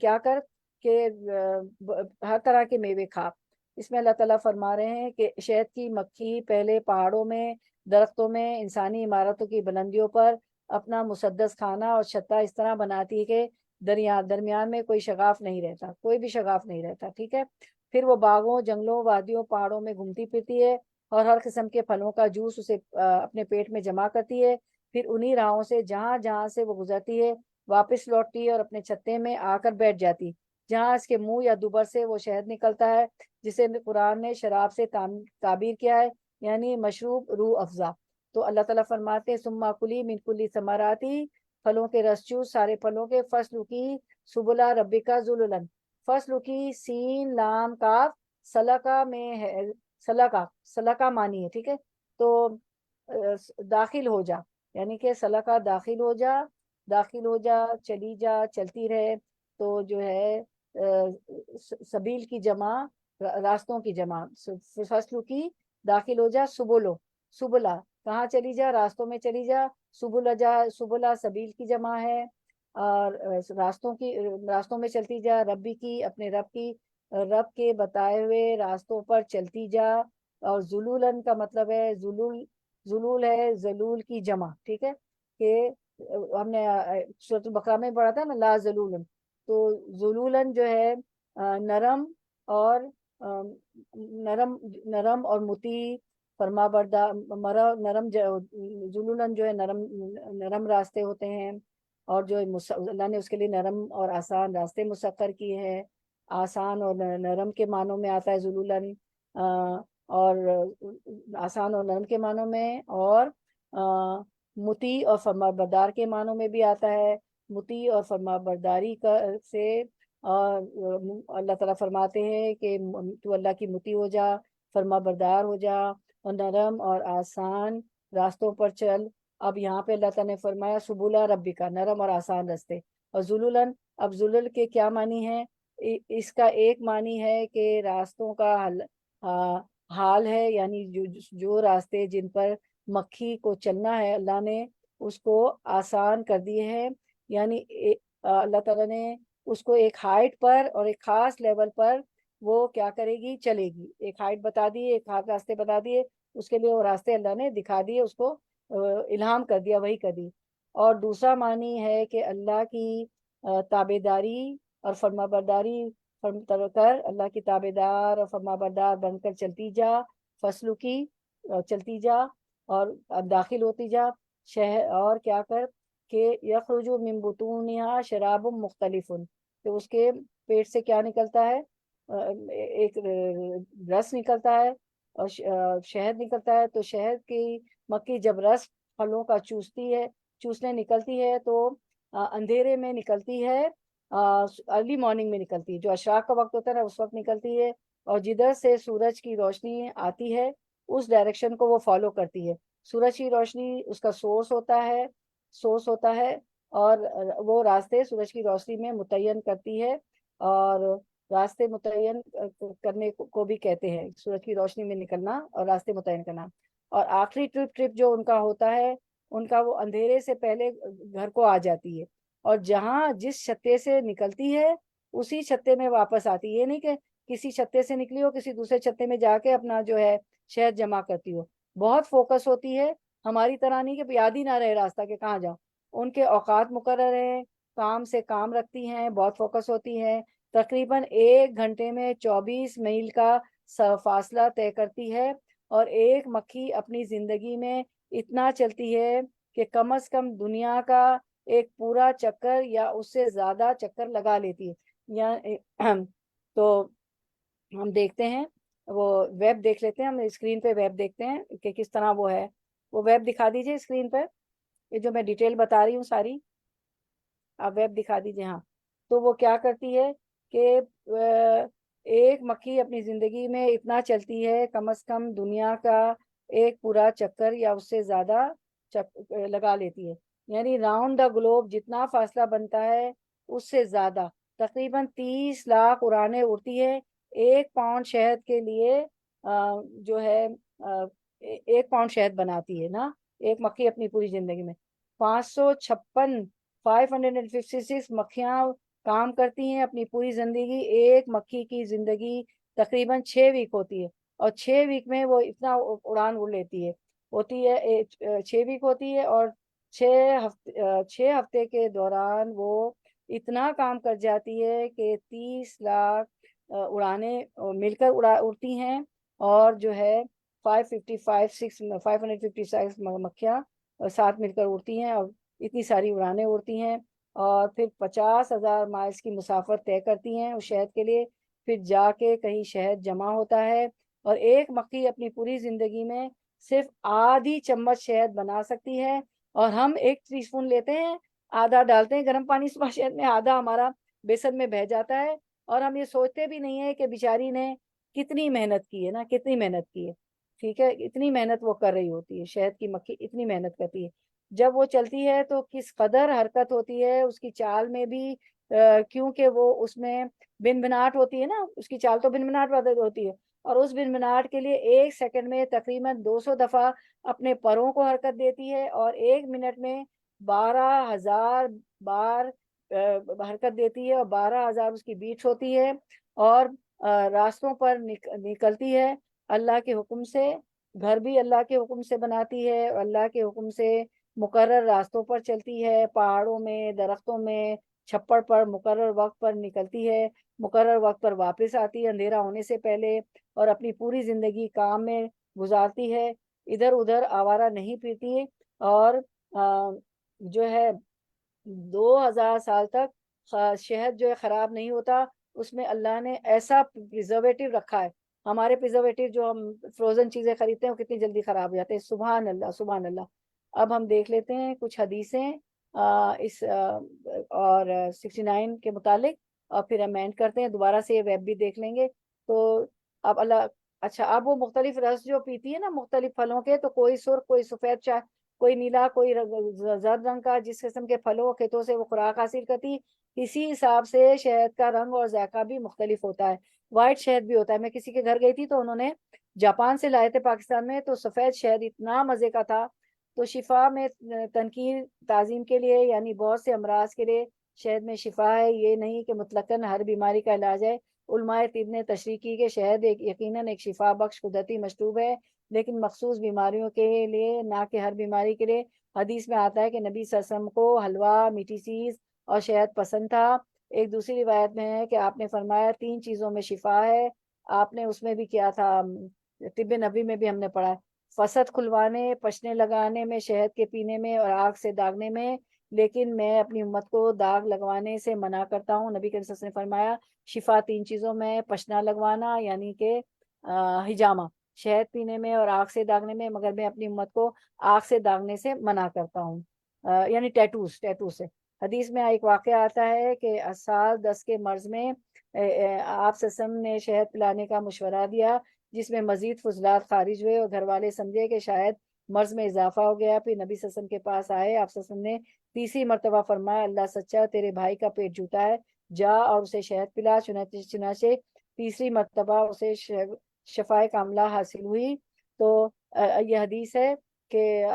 Speaker 1: کیا کر کہ ہر طرح کے میوے کھا۔ اس میں اللہ تعالیٰ فرما رہے ہیں کہ شہد کی مکھی پہلے پہاڑوں میں، درختوں میں، انسانی عمارتوں کی بلندیوں پر اپنا مسدس کھانا اور چھتا اس طرح بناتی ہے کہ درمیان میں کوئی شگاف نہیں رہتا، کوئی بھی شگاف نہیں رہتا، ٹھیک ہے۔ پھر وہ باغوں، جنگلوں، وادیوں، پہاڑوں میں گھومتی پھرتی ہے اور ہر قسم کے پھلوں کا جوس اسے اپنے پیٹ میں جمع کرتی ہے، پھر انہی راہوں سے جہاں جہاں سے وہ گزرتی ہے واپس لوٹتی ہے اور اپنے چھتے میں آ کر بیٹھ جاتی، جہاں اس کے منہ یا دوبر سے وہ شہد نکلتا ہے جسے قرآن نے شراب سے تعبیر کیا ہے، یعنی مشروب روح افزا۔ تو اللہ تعالیٰ فرماتے ہیں ثم کلی من کل ثمراتی، پھلوں کے رس چوس سارے پھلوں کے، فصل کی سبلا ربکا ذللا، فصل کی سین لام کاف سلکا میں ہے، سلکا مانی ہے، ٹھیک ہے۔ تو داخل ہو جا، یعنی کہ سلکا داخل ہو جا، داخل ہو جا، چلی جا، چلتی رہے، تو جو ہے سبیل کی جمع راستوں کی جمع، فصل کی داخل ہو جا، سبلا کہاں چلی جا، راستوں میں چلی جا، سبلا سبیل کی جمع ہے، اور راستوں میں چلتی جا، ربی کی اپنے رب کے بتائے ہوئے راستوں پر چلتی جا، اور ذلولن کا مطلب ہے ذلول ہے ذلول کی جمع، ٹھیک ہے، کہ ہم نے سورۃ البقرہ میں پڑھا تھا نا لا ذلولن، تو ذلولن جو ہے نرم اور نرم اور مطیع، فرما بردار، نرم ذلولن جو ہے نرم راستے ہوتے ہیں، اور جو اللہ نے اس کے لیے نرم اور آسان راستے مسخر کیے ہیں۔ آسان اور نرم کے معنوں میں آتا ہے ذلولن، اور آسان اور نرم کے معنوں میں، اور مطیع اور فرما بردار کے معنوں میں بھی آتا ہے، مطیع اور فرما برداری سے، اور اللہ تعالیٰ فرماتے ہیں کہ تو اللہ کی مطیع ہو جا، فرما بردار ہو جا، اور نرم اور آسان راستوں پر چل۔ اب یہاں پہ اللہ تعالیٰ نے فرمایا سبولا ربی کا، نرم اور آسان راستے، اور ذلولن، اب ذلل کے کیا معنی ہے؟ اس کا ایک معنی ہے کہ راستوں کا حال ہے، یعنی جو راستے جن پر مکھی کو چلنا ہے اللہ نے اس کو آسان کر دیے ہیں، یعنی اللہ تعالیٰ نے اس کو ایک ہائٹ پر اور ایک خاص لیول پر وہ کیا کرے گی، چلے گی، ایک ہائٹ بتا دی، ایک خاص راستے بتا دیے، اس کے لیے وہ راستے اللہ نے دکھا دیے، اس کو الہام کر دیا، وہی کر دی۔ اور دوسرا معنی ہے کہ اللہ کی تابع داری اور فرما برداری کر، اللہ کی تابع دار اور فرما بردار بن کر چلتی جا، فصلوں کی چلتی جا اور داخل ہوتی جا، شہر، اور کیا کر کہ یخرج من بطونها شراب مختلف، تو اس کے پیٹ سے کیا نکلتا ہے، ایک رس نکلتا ہے اور شہد نکلتا ہے۔ تو شہد کی مکھی جب رس پھلوں کا چوسنے نکلتی ہے تو اندھیرے میں نکلتی ہے، ارلی مارننگ میں نکلتی ہے، جو اشراق کا وقت ہوتا ہے نا اس وقت نکلتی ہے، اور جدھر سے سورج کی روشنی آتی ہے اس ڈائریکشن کو وہ فالو کرتی ہے۔ سورج کی روشنی اس کا سورس ہوتا ہے اور وہ راستے سورج کی روشنی میں متعین کرتی ہے، اور راستے متعین کرنے کو بھی کہتے ہیں سورج کی روشنی میں نکلنا اور راستے متعین کرنا۔ اور آخری ٹرپ جو ان کا ہوتا ہے، ان کا وہ اندھیرے سے پہلے گھر کو آ جاتی ہے، اور جہاں جس چھتے سے نکلتی ہے اسی چھتے میں واپس آتی ہے، یہ نہیں کہ کسی چھتے سے نکلی ہو کسی دوسرے چھتے میں جا کے اپنا جو ہے شہد جمع کرتی ہو، بہت فوکس ہوتی ہے، ہماری طرح نہیں کہ یاد ہی نہ رہے راستہ کہ کہاں جاؤ، ان کے اوقات مقرر ہیں، کام سے کام رکھتی ہیں، بہت فوکس ہوتی ہیں، تقریباً 1 گھنٹے میں 24 میل کا فاصلہ طے کرتی ہے، اور ایک مکھی اپنی زندگی میں اتنا چلتی ہے کہ کم از کم دنیا کا ایک پورا چکر یا اس سے زیادہ چکر لگا لیتی ہے۔ تو ہم دیکھتے ہیں وہ ویب دیکھ لیتے ہیں، ہم اسکرین پہ ویب دیکھتے ہیں کہ کس طرح وہ ہے. وہ ویب دکھا دیجیے اسکرین پہ، یہ جو میں ڈیٹیل بتا رہی ہوں ساری آپ ویب دکھا دیجیے. ہاں، تو وہ کیا کرتی ہے کہ ایک مکھی اپنی زندگی میں اتنا چلتی ہے کم از کم دنیا کا ایک پورا چکر یا اس سے زیادہ لگا لیتی ہے. یعنی راؤنڈ دا گلوب جتنا فاصلہ بنتا ہے اس سے زیادہ، تقریباً 30 لاکھ اڑانیں اڑتی ہے 1 پاؤنڈ شہد کے لیے. جو ہے 1 پاؤنڈ شہد بناتی ہے نا ایک مکھی اپنی پوری زندگی میں. 556 مکھیاں کام کرتی ہیں اپنی پوری زندگی. ایک مکھی کی زندگی تقریباً 6 ویک ہوتی ہے، اور 6 ویک میں وہ اتنا اڑان اڑ لیتی ہے. 6 ویک ہوتی ہے، اور 6 ہفتے کے دوران وہ اتنا کام کر جاتی ہے کہ 30 لاکھ اڑانے مل کر اڑتی ہیں. اور جو ہے 556 مکھیاں ساتھ مل کر اڑتی ہیں، اور اتنی ساری اڑانیں اڑتی ہیں. اور پھر 50,000 مائلز کی مسافت طے کرتی ہیں اس شہد کے لیے. پھر جا کے کہیں شہد جمع ہوتا ہے، اور ایک مکھی اپنی پوری زندگی میں صرف آدھی چمچ شہد بنا سکتی ہے. اور ہم 1 ٹی اسپون لیتے ہیں، آدھا ڈالتے ہیں گرم پانی صبح شہد میں، آدھا ہمارا بیسن میں بہہ جاتا ہے. اور ہم یہ سوچتے بھی نہیں ہے کہ بیچاری نے کتنی محنت کی ہے نا، کتنی محنت کی ہے. ٹھیک ہے، اتنی محنت وہ کر رہی ہوتی ہے، شہد کی مکھی اتنی محنت کرتی ہے. جب وہ چلتی ہے تو کس قدر حرکت ہوتی ہے اس کی چال میں بھی، کیونکہ وہ اس میں بن بناٹ ہوتی ہے نا، اس کی چال تو بن بناٹ ہوتی ہے. اور اس بن بناٹ کے لیے 1 سیکنڈ میں تقریباً 200 دفعہ اپنے پروں کو حرکت دیتی ہے، اور 1 منٹ میں 12,000 بار حرکت دیتی ہے، اور 12,000 اس کی بیٹ ہوتی ہے. اور راستوں پر نکلتی ہے اللہ کے حکم سے. گھر بھی اللہ کے حکم سے بناتی ہے، اور اللہ کے حکم سے مقرر راستوں پر چلتی ہے، پہاڑوں میں، درختوں میں، چھپڑ پر مقرر وقت پر نکلتی ہے، مقرر وقت پر واپس آتی ہے اندھیرا ہونے سے پہلے. اور اپنی پوری زندگی کام میں گزارتی ہے، ادھر ادھر آوارہ نہیں پھرتی. اور جو ہے 2000 سال تک شہد جو ہے خراب نہیں ہوتا. اس میں اللہ نے ایسا پریزرویٹو رکھا ہے. ہمارے پریزرویٹو جو ہم فروزن چیزیں خریدتے ہیں وہ کتنی جلدی خراب ہو جاتے ہیں. سبحان اللہ سبحان اللہ. اب ہم دیکھ لیتے ہیں کچھ حدیثیں اس اور 69 کے متعلق، اور پھر ہم اینڈ کرتے ہیں. دوبارہ سے یہ ویب بھی دیکھ لیں گے. تو اب اللہ اچھا، اب وہ مختلف رس جو پیتی ہے نا مختلف پھلوں کے، تو کوئی سرخ، کوئی سفید چائے، کوئی نیلا، کوئی زرد رنگ کا، جس قسم کے پھلوں کھیتوں سے وہ خوراک حاصل کرتی، اسی حساب سے شہد کا رنگ اور ذائقہ بھی مختلف ہوتا ہے. وائٹ شہد بھی ہوتا ہے. میں کسی کے گھر گئی تھی تو انہوں نے جاپان سے لائے تھے پاکستان میں، تو سفید شہد اتنا مزے کا تھا. تو شفا میں تنکیر تعظیم کے لیے، یعنی بہت سے امراض کے لیے شہد میں شفا ہے. یہ نہیں کہ مطلقاً ہر بیماری کا علاج ہے. علماء طب نے تشریح کی کہ شہد یقیناً ایک شفا بخش قدرتی مشروب ہے، لیکن مخصوص بیماریوں کے لیے، نہ کہ ہر بیماری کے لیے. حدیث میں آتا ہے کہ نبی صلی اللہ علیہ وسلم کو حلوہ، میٹھی چیز اور شہد پسند تھا. ایک دوسری روایت میں ہے کہ آپ نے فرمایا 3 چیزوں میں شفا ہے. آپ نے اس میں بھی کیا تھا، طب نبی میں بھی ہم نے پڑھا ہے، فسد کھلوانے، پچنے لگانے میں، شہد کے پینے میں، اور آگ سے داغنے میں. لیکن میں اپنی امت کو داغ لگوانے سے منع کرتا ہوں. نبی کریم صلی اللہ علیہ وسلم نے فرمایا شفا 3 چیزوں میں، پچنا لگوانا یعنی کہ ہجامہ، شہد پینے میں، اور آگ سے داغنے میں. مگر میں اپنی امت کو آگ سے داغنے سے منع کرتا ہوں، یعنی ٹیٹو سے. حدیث میں ایک واقعہ آتا ہے کہ سال 10 کے مرض میں آپ صلی اللہ علیہ وسلم نے شہد پلانے کا مشورہ دیا، جس میں مزید فضلات خارج ہوئے، اور گھر والے سمجھے کہ شاید مرض میں اضافہ ہو گیا. پھر نبی صلی اللہ علیہ وسلم کے پاس آئے. آپ صلی اللہ علیہ وسلم نے تیسری مرتبہ فرمایا اللہ سچا، تیرے بھائی کا پیٹ جھوٹا ہے، جا اور اسے شہد پلا. چنانچہ تیسری مرتبہ اسے شفائے کاملہ حاصل ہوئی. تو یہ حدیث ہے کہ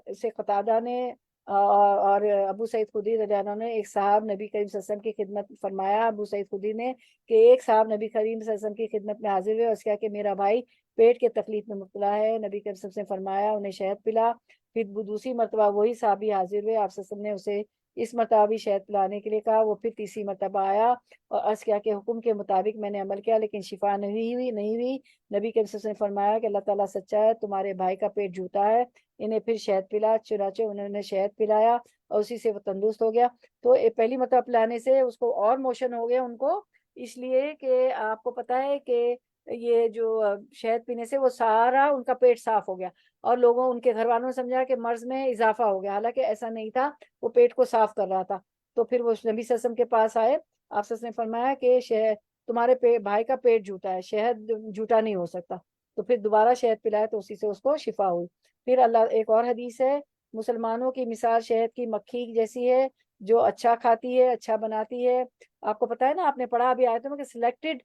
Speaker 1: اسے قتادہ نے اور ابو سعید خدری رضی اللہ عنہ نے، ایک صاحب نبی کریم صلی اللہ علیہ وسلم کی خدمت فرمایا. ابو سعید خدری نے کہ ایک صاحب نبی کریم صلی اللہ علیہ وسلم کی خدمت میں حاضر ہوئے، اور اس کہا کہ میرا بھائی پیٹ کے تکلیف میں مبتلا ہے. نبی کریم صلی اللہ علیہ وسلم نے فرمایا انہیں شہد پلا. پھر دوسری مرتبہ وہی صحابی حاضر ہوئے. آپ صلی اللہ علیہ وسلم نے اسے اس مرتبہ بھی شہد پلانے کے لیے کہا. وہ پھر تیسری مرتبہ آیا اور عرض کیا کہ حکم کے مطابق میں نے عمل کیا، لیکن شفا نہیں ہوئی. نبی کریم صلی اللہ علیہ وسلم نے فرمایا کہ اللہ تعالیٰ سچا ہے، تمہارے بھائی کا پیٹ جھوٹا ہے، انہیں پھر شہد پلا. چنانچہ انہوں نے شہد پلایا اور اسی سے وہ تندرست ہو گیا. تو پہلی مرتبہ پلانے سے اس کو اور موشن ہو گیا ان کو، اس لیے کہ آپ کو پتا ہے کہ یہ جو شہد پینے سے وہ سارا ان کا پیٹ صاف ہو گیا، اور لوگوں ان کے گھر والوں نے سمجھا کہ مرض میں اضافہ ہو گیا، حالانکہ ایسا نہیں تھا، وہ پیٹ کو صاف کر رہا تھا۔ تو پھر وہ نبی صلی اللہ علیہ وسلم کے پاس آئے، آپ صلی اللہ علیہ وسلم نے فرمایا کہ شہد تمہارے بھائی کا پیٹ جھوٹا ہے، شہد جھوٹا نہیں ہو سکتا۔ تو پھر دوبارہ شہد پلایا تو اسی سے اس کو شفا ہوئی۔ پھر اللہ ایک اور حدیث ہے، مسلمانوں کی مثال شہد کی مکھی جیسی ہے، جو اچھا کھاتی ہے، اچھا بناتی ہے۔ آپ کو پتا ہے نا، آپ نے پڑھا ابھی آیتوں میں کہ سلیکٹڈ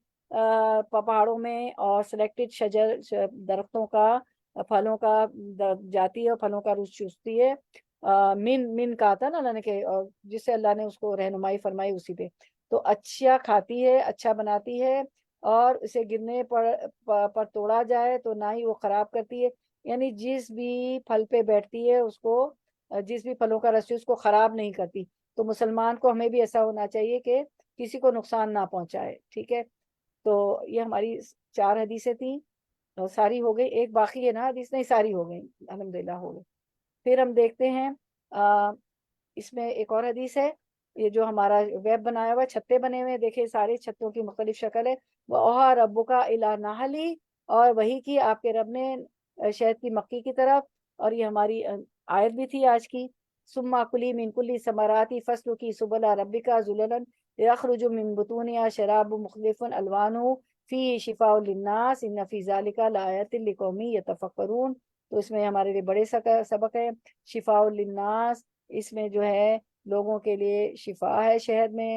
Speaker 1: پہاڑوں میں اور سلیکٹڈ شجر درختوں کا پھلوں کا جاتی ہے اور پھلوں کا رس چوستی ہے۔ من کہا تھا نا اللہ نے کہ جس سے اللہ نے اس کو رہنمائی فرمائی اسی پہ، تو اچھا کھاتی ہے، اچھا بناتی ہے، اور اسے گرنے پر توڑا جائے تو نہ ہی وہ خراب کرتی ہے، یعنی جس بھی پھل پہ بیٹھتی ہے اس کو، جس بھی پھلوں کا رس اس کو خراب نہیں کرتی۔ تو مسلمان کو ہمیں بھی ایسا ہونا چاہیے کہ کسی کو نقصان نہ پہنچائے، ٹھیک ہے۔ تو یہ ہماری 4 حدیثیں تھیں، ساری ہو گئی، ایک باقی ہے نا حدیث، نہیں ساری ہو گئی الحمدللہ ہو گئی۔ پھر ہم دیکھتے ہیں اس میں ایک اور حدیث ہے، یہ جو ہمارا ویب بنایا ہوا چھتے بنے ہوئے، دیکھیں سارے چھتوں کی مختلف شکل ہے۔ وَأَوْحَىٰ رَبُّكَ إِلَىٰ نَحْلِ، اور وہی کی آپ کے رب نے شہد کی مکھی کی طرف، اور یہ ہماری آیت بھی تھی آج کی۔ ثُمَّ كُلِي مِن كُلِّ الثَّمَرَاتِ فَاسْلُكِي سُبُلَ رَبِّكَ ذُلَلًا يَخْرُجُ مِن بُطُونِهَا شَرَابٌ مُخْتَلِفٌ أَلْوَانُهُ فِيهِ شِفَاءٌ لِلنَّاسِ إِنَّ فِي ذَلِكَ لَآيَاتٍ لِقَوْمٍ يَتَفَكَّرُونَ۔ تو اس میں ہمارے لیے بڑے سبق ہے، شفاء للناس، اس میں جو ہے لوگوں کے لیے شفا ہے شہد میں،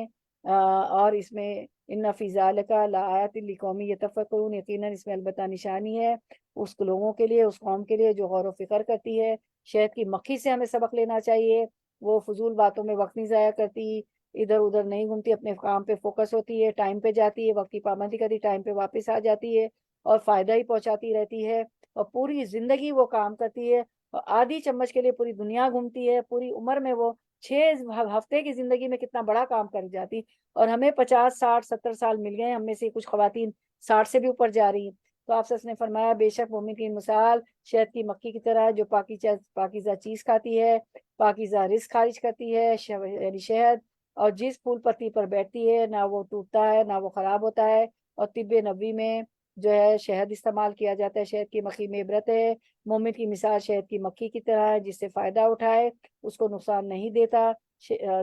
Speaker 1: اور اس میں ان فی ذالک لآیات لقوم یتفکرون، یقیناً اس میں البتہ نشانی ہے اس لوگوں کے لیے، اس قوم کے لیے جو غور و فکر کرتی ہے۔ شہد کی مکھی سے ہمیں سبق لینا چاہیے، وہ فضول باتوں میں وقت نہیں ضائع کرتی، ادھر ادھر نہیں گھومتی، اپنے کام پہ فوکس ہوتی ہے، ٹائم پہ جاتی ہے، وقت کی پابندی کرتی، ٹائم پہ واپس آ جاتی ہے، اور فائدہ ہی پہنچاتی رہتی ہے، اور پوری زندگی وہ کام کرتی ہے، اور آدھی چمچ کے لیے پوری دنیا گھومتی ہے، پوری عمر میں وہ 6 ہفتے کی زندگی میں کتنا بڑا کام کر جاتی، اور ہمیں 50 60 70 سال مل گئے، ہم میں سے کچھ خواتین 60 سے بھی اوپر جا رہی ہیں۔ تو آپ سے نے فرمایا بے شک مومن کی مثال شہد کی مکھی کی طرح ہے، جو پاکیزہ چیز کھاتی ہے، پاکیزہ رزق خارج کرتی ہے، یعنی شہد، اور جس پھول پتی پر بیٹھتی ہے نہ وہ ٹوٹتا ہے نہ وہ خراب ہوتا ہے۔ اور طب نبوی میں جو ہے شہد استعمال کیا جاتا ہے، شہد کی مکھی میں عبرت ہے، مومن کی مثال شہد کی مکھی کی طرح ہے، جس سے فائدہ اٹھائے اس کو نقصان نہیں دیتا،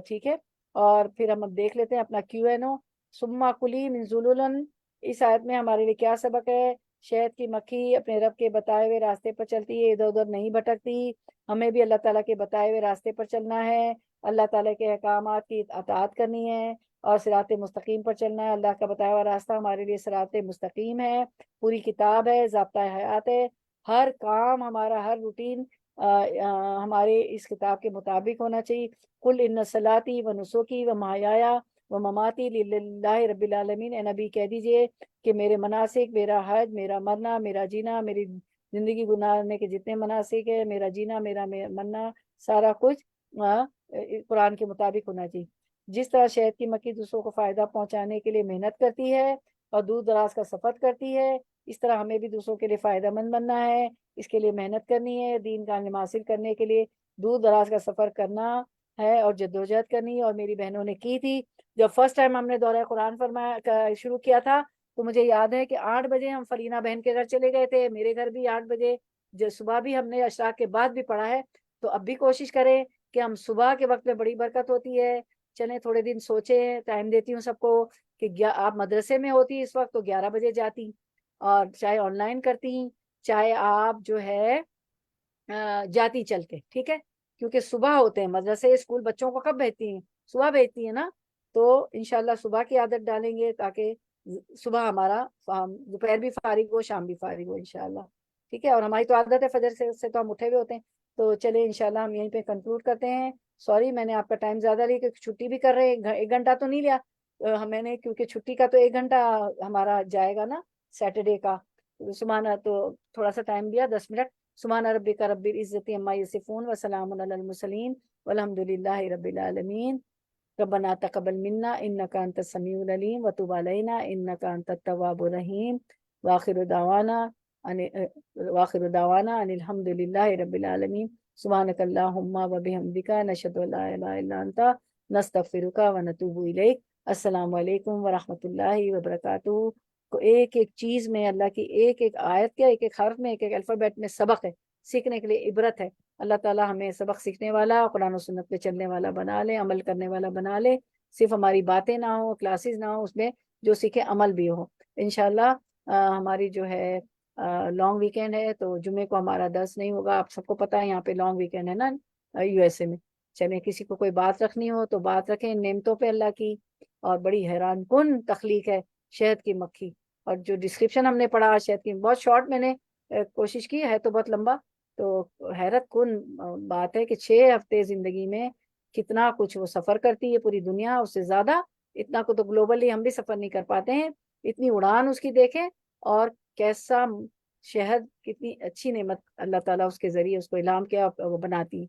Speaker 1: ٹھیک ہے۔ اور پھر ہم اب دیکھ لیتے ہیں اپنا Q&A۔ ثم کلی من ذلل، اس آیت میں ہمارے لیے کیا سبق ہے؟ شہد کی مکھی اپنے رب کے بتائے ہوئے راستے پر چلتی ہے، ادھر ادھر نہیں بھٹکتی، ہمیں بھی اللہ تعالیٰ کے بتائے ہوئے راستے پر چلنا ہے، اللہ تعالیٰ کے احکامات کی اطاعت کرنی ہے، اور صراط مستقیم پر چلنا ہے۔ اللہ کا بتایا ہوا راستہ ہمارے لیے صراط مستقیم ہے، پوری کتاب ہے، ضابطہ حیات ہے، ہر کام ہمارا، ہر روٹین ہمارے اس کتاب کے مطابق ہونا چاہیے۔ قل ان صلاتی و نسکی و محیایا و مماتی للہ رب العالمین، اے نبی کہہ دیجئے کہ میرے مناسک، میرا حج، میرا مرنا، میرا جینا، میری زندگی گزارنے کے جتنے مناسک ہے، میرا جینا، میرا مرنا، سارا کچھ قرآن کے مطابق ہونا چاہیے۔ جس طرح شہد کی مکھی دوسروں کو فائدہ پہنچانے کے لیے محنت کرتی ہے اور دور دراز کا سفر کرتی ہے، اس طرح ہمیں بھی دوسروں کے لیے فائدہ مند بننا ہے، اس کے لیے محنت کرنی ہے، دین کا علم حاصل کرنے کے لیے دور دراز کا سفر کرنا ہے اور جدوجہد کرنی ہے۔ اور میری بہنوں نے کی تھی، جب فرسٹ ٹائم ہم نے دورہ قرآن شروع کیا تھا تو مجھے یاد ہے کہ 8 بجے ہم فلینہ بہن کے گھر چلے گئے تھے، میرے گھر بھی 8 بجے، جو صبح بھی ہم نے اشراق کے بعد بھی پڑھا ہے، تو اب بھی کوشش کریں کہ ہم صبح کے وقت میں بڑی برکت ہوتی ہے۔ چلیں تھوڑے دن سوچیں، ٹائم دیتی ہوں سب کو کہ آپ مدرسے میں ہوتی اس وقت تو 11 بجے جاتی، اور چاہے آن لائن کرتی، چاہے آپ جو ہے جاتی چل کے، ٹھیک ہے، کیونکہ صبح ہوتے ہیں مدرسے، اسکول بچوں کو کب بھیجتی ہیں؟ صبح بھیجتی ہیں نا، تو انشاءاللہ صبح کی عادت ڈالیں گے تاکہ صبح ہمارا دوپہر بھی فارغ ہو، شام بھی فارغ ہو انشاءاللہ، ٹھیک ہے۔ اور ہماری تو عادت ہے فجر سے تو ہم اٹھے ہوئے ہوتے ہیں۔ تو چلیں انشاءاللہ ہم یہیں پہ کنکلوڈ کرتے ہیں۔ سوری میں نے آپ کا ٹائم زیادہ لیا، کیونکہ چھٹی بھی کر رہے ہیں، 1 گھنٹہ تو نہیں لیا میں نے، کیونکہ چھٹی کا تو 1 گھنٹہ ہمارا جائے گا نا سیٹرڈے کا، سبحانہ، تو تھوڑا سا ٹائم دیا 10 منٹ۔ سبحان ربک رب العزت عما یصفون وسلام علی المرسلین والحمد للہ رب العالمین۔ ربنا تقبل منا انک انت السمیع العلیم وتب علینا انک انت التواب الرحیم، واخر دعوانا ان الحمد للہ رب العالمین۔ سبحانک اللہم وبحمدک، نشہد ان لا الہ الا انت، نستغفرک ونتوب الیک۔ السلام علیکم ورحمۃ اللہ وبرکاتہ۔ ایک ایک چیز میں اللہ کی ایک ایک آیت کے ایک ایک حرف میں ایک ایک الفابیٹ میں سبق ہے، سیکھنے کے لیے عبرت ہے۔ اللہ تعالیٰ ہمیں سبق سیکھنے والا، قرآن و سنت پہ چلنے والا بنا لے، عمل کرنے والا بنا لے، صرف ہماری باتیں نہ ہوں، کلاسز نہ ہوں، اس میں جو سیکھے عمل بھی ہو انشاءاللہ۔ ہماری جو ہے لانگ ویکینڈ ہے تو جمعے کو ہمارا درس نہیں ہوگا، آپ سب کو پتہ ہے یہاں پہ لانگ ویکینڈ ہے نا یو ایس اے میں۔ چلیں کسی کو کوئی بات رکھنی ہو تو بات رکھیں نعمتوں پہ اللہ کی، اور بڑی حیران کن تخلیق ہے شہد کی مکھی، اور جو ڈسکرپشن ہم نے پڑھا شہد کی، بہت شارٹ میں نے کوشش کی ہے تو بہت لمبا، تو حیرت کن بات ہے کہ 6 ہفتے زندگی میں کتنا کچھ وہ سفر کرتی ہے پوری دنیا، اس سے زیادہ اتنا کو تو گلوبلی ہم بھی سفر نہیں کر پاتے ہیں، اتنی اڑان اس کی دیکھیں، اور کیسا شہد، کتنی اچھی نعمت اللہ تعالیٰ اس کے ذریعے اس کو الہام کیا وہ بناتی۔